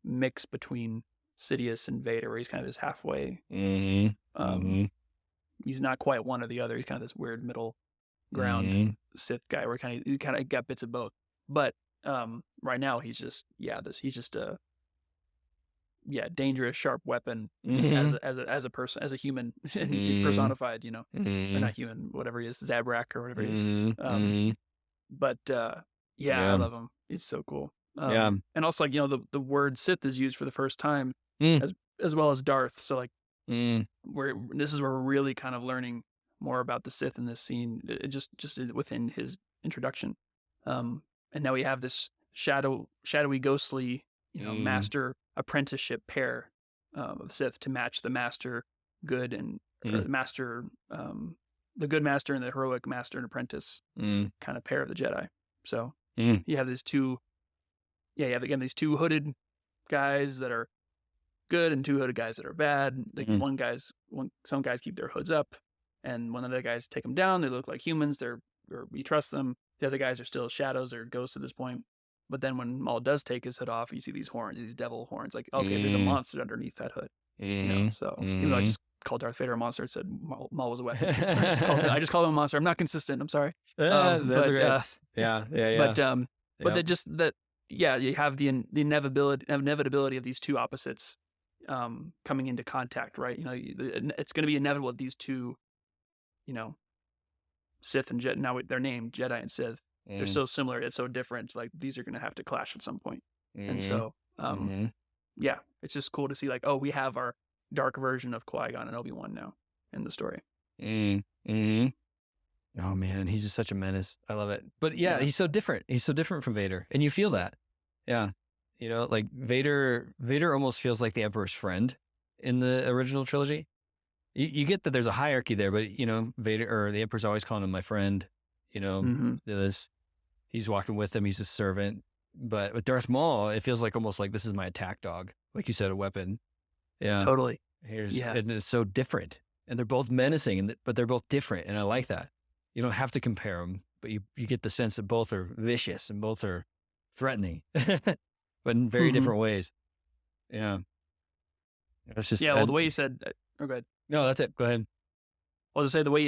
mix between Sidious and Vader, where he's kind of this halfway. Mm-hmm. Um, Mm-hmm. he's not quite one or the other. He's kind of this weird middle ground Mm-hmm. Sith guy where he kind of got bits of both. But right now he's just he's just a dangerous sharp weapon just Mm-hmm. as a person, as a human Mm-hmm. personified, you know, or Mm-hmm. not human, whatever he is, Zabrak or whatever he is. Mm-hmm. Um, Mm-hmm. but yeah, I Yeah. love him. It's so cool. Yeah. And also like the word Sith is used for the first time Mm, as well as Darth. So like mm, this is where we're really kind of learning more about the Sith in this scene, just within his introduction. And now we have this shadowy, ghostly, mm, master apprenticeship pair of Sith to match the master good or mm, the master, the good master and the heroic master and apprentice mm, kind of pair of the Jedi. So mm, you have these two, you have again these two hooded guys that are good and two hooded guys that are bad. Like mm, some guys keep their hoods up, and when the other guys take them down, they look like humans. Or we trust them. The other guys are still shadows or ghosts at this point. But then when Maul does take his hood off, you see these horns, these devil horns. Like, okay, there's a mm, monster underneath that hood, you know. mm, So even though I mm. just called Darth Vader a monster, it said Maul was a weapon. So I just called him a monster. I'm not consistent. I'm sorry. That's But great. Yeah, yeah, yeah, but but yeah. that just that yeah, you have the inevitability of these two opposites coming into contact, right? You know, it's going to be inevitable that these two, you know, Sith and Jedi, now they're named Jedi and Sith. They're Mm, so similar, it's so different. Like these are going to have to clash at some point. And mm, so, mm, yeah, it's just cool to see like, oh, we have our dark version of Qui-Gon and Obi-Wan now in the story. mm, mm. Oh man, he's just such a menace. I love it. But yeah, Yeah. he's so different. He's so different from Vader, and you feel that. Yeah, like Vader. Vader almost feels like the Emperor's friend in the original trilogy. You get that there's a hierarchy there, but Vader or the Emperor's always calling him my friend. You know, Mm-hmm. this he's walking with him. He's a servant. But with Darth Maul, it feels like almost like this is my attack dog, like you said, a weapon. Yeah, Totally. here's Yeah. and it's so different, and they're both menacing, but they're both different, and I like that. You don't have to compare them, but you get the sense that both are vicious and both are threatening, but in very Mm-hmm. different ways. Yeah, it's just Yeah. Well, the way you said, oh, good. no, that's it. Go ahead. Well, to say the way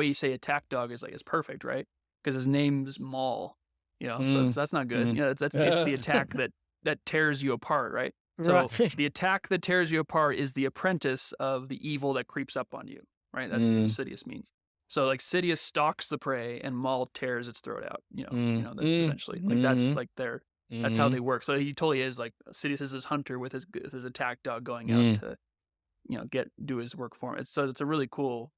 you say attack dog is perfect, right? Because his name's Maul, you know, so Mm, that's not good. mm. You know, it's the attack that tears you apart, right? So Right. the attack that tears you apart is the apprentice of the evil that creeps up on you, right? That's what Mm, Sidious means. So like Sidious stalks the prey and Maul tears its throat out. mm, That mm, essentially like that's mm, like that's how mm, they work. So he totally is like Sidious is his hunter with his attack dog going out mm. to do his work for him. It's a really cool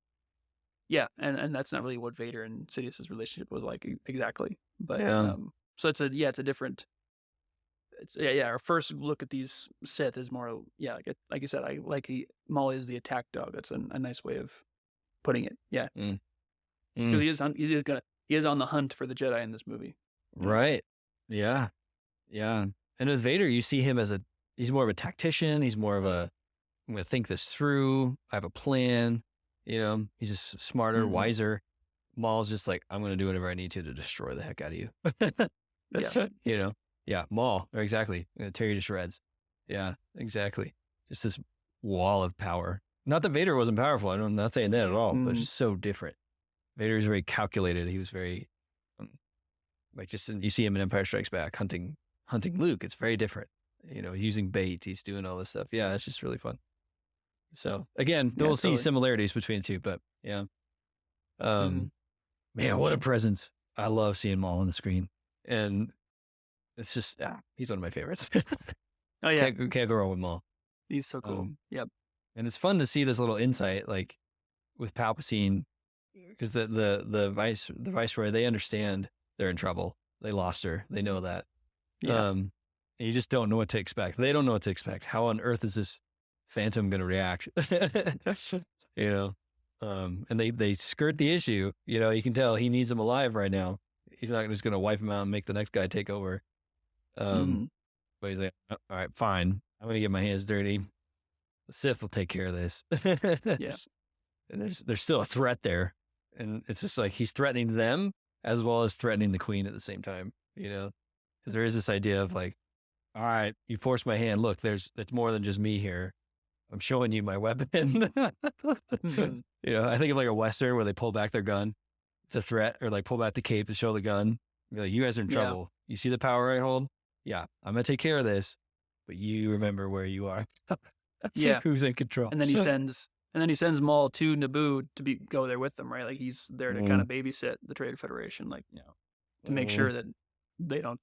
and that's not really what Vader and Sidious's relationship was like exactly. But Yeah. so it's a different. It's Our first look at these Sith is more like you said. I like Maul is the attack dog. That's a nice way of putting it. Yeah, Mm, because mm. he is on the hunt for the Jedi in this movie. Right. Yeah. Yeah. And with Vader, you see him as he's more of a tactician. He's more of I'm going to think this through. I have a plan. He's just smarter, Mm-hmm. wiser. Maul's just like, I'm going to do whatever I need to destroy the heck out of you. Yeah. You know? Yeah, Maul. Exactly. I'm going to tear you to shreds. Yeah, exactly. Just this wall of power. Not that Vader wasn't powerful. I'm not saying that at all, but it's just so different. Vader was very calculated. He was very, like, just you see him in Empire Strikes Back hunting Luke. It's very different. You know, he's using bait. He's doing all this stuff. Yeah, it's just really fun. So again, we'll see similarities between the two, but yeah. Man, what a presence. I love seeing Maul on the screen. And it's just, he's one of my favorites. Oh yeah. Can't go wrong with Maul. He's so cool. Yep. And it's fun to see this little insight, like with Palpatine, because the Viceroy, they understand they're in trouble. They lost her. They know that. Yeah. And you just don't know what to expect. They don't know what to expect. How on earth is this Phantom going to react? You know? And they skirt the issue. You know, you can tell he needs him alive right now. He's not just going to wipe him out and make the next guy take over. But he's like, all right, fine. I'm going to get my hands dirty. The Sith will take care of this. Yeah. And there's still a threat there. And it's just like he's threatening them as well as threatening the Queen at the same time, you know? Because there is this idea of like, all right, you forced my hand. Look, it's more than just me here. I'm showing you my weapon. You know, I think of like a Western where they pull back their gun. It's a threat, or like pull back the cape to show the gun. You're like, you guys are in trouble. Yeah. You see the power I hold? Yeah, I'm going to take care of this, but you remember where you are. Yeah. Who's in control. And then he sends Maul to Naboo to go there with them, right? Like he's there to kind of babysit the Trade Federation, like, you know, to make sure that they don't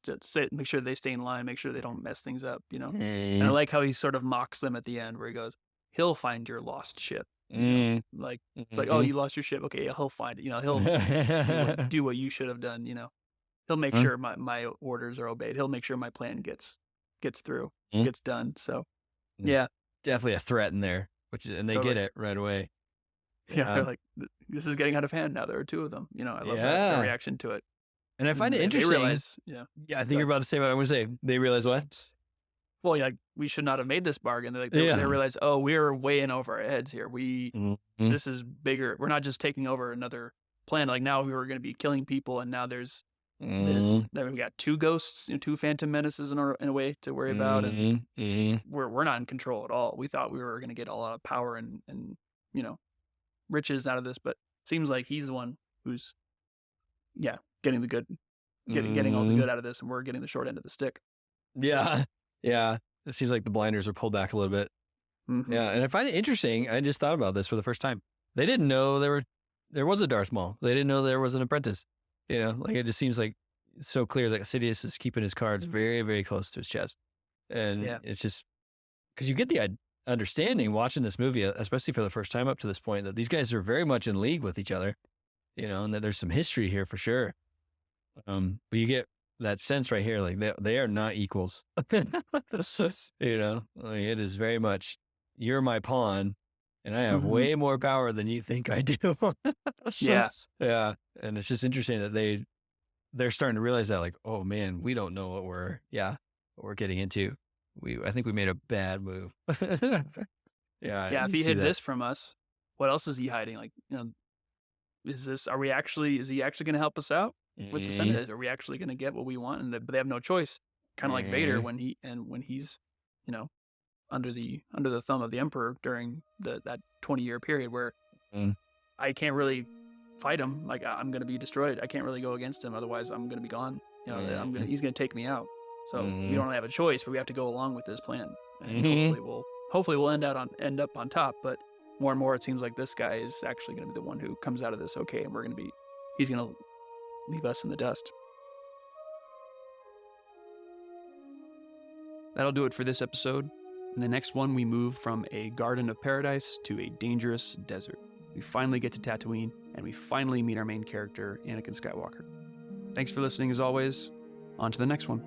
make sure they stay in line, make sure they don't mess things up, you know? And I like how he sort of mocks them at the end where he goes, he'll find your lost ship. You know? Like, it's like, oh, you lost your ship. Okay, he'll find it. You know, he'll do what you should have done, you know? He'll make sure my orders are obeyed. He'll make sure my plan gets through, gets done. So, yeah. Definitely a threat in there, and they get it right away. Yeah, they're like, this is getting out of hand now. There are two of them. You know, I love their reaction to it. And I find it interesting. They realize, I think you're about to say what I'm going to say. They realize what? Well, yeah, we should not have made this bargain. They realize, oh, we're way in over our heads here. This is bigger. We're not just taking over another planet. Like now we were going to be killing people, and now there's this. Then we got two ghosts, two Phantom Menaces in a way to worry about, and we're not in control at all. We thought we were going to get a lot of power and you know, riches out of this, but it seems like he's the one who's getting the good, getting all the good out of this, and we're getting the short end of the stick. Yeah. Yeah. It seems like the blinders are pulled back a little bit. Yeah. And I find it interesting. I just thought about this for the first time. They didn't know there was a Darth Maul. They didn't know there was an apprentice. You know, like it just seems like it's so clear that Sidious is keeping his cards very, very close to his chest. And it's just because you get the understanding watching this movie, especially for the first time up to this point, that these guys are very much in league with each other, you know, and that there's some history here for sure. But you get that sense right here, like they are not equals. You know, like it is very much, you're my pawn and I have way more power than you think I do. Yeah. And it's just interesting that they're starting to realize that, like, oh man, we don't know what we're getting into. I think we made a bad move. If he hid this from us, what else is he hiding? Like, you know, is he actually going to help us out with the Senate? Are we actually going to get what we want? And they have no choice. Kind of like Vader when he's, you know, under the thumb of the Emperor during that 20-year period where I can't really fight him. Like I'm going to be destroyed. I can't really go against him. Otherwise I'm going to be gone. You know, he's going to take me out. So we don't have a choice, but we have to go along with his plan. And hopefully we'll end up on top. But more and more, it seems like this guy is actually going to be the one who comes out of this okay, and he's going to leave us in the dust. That'll do it for this episode. In the next one, we move from a garden of paradise to a dangerous desert. We finally get to Tatooine, and we finally meet our main character, Anakin Skywalker. Thanks for listening as always. On to the next one.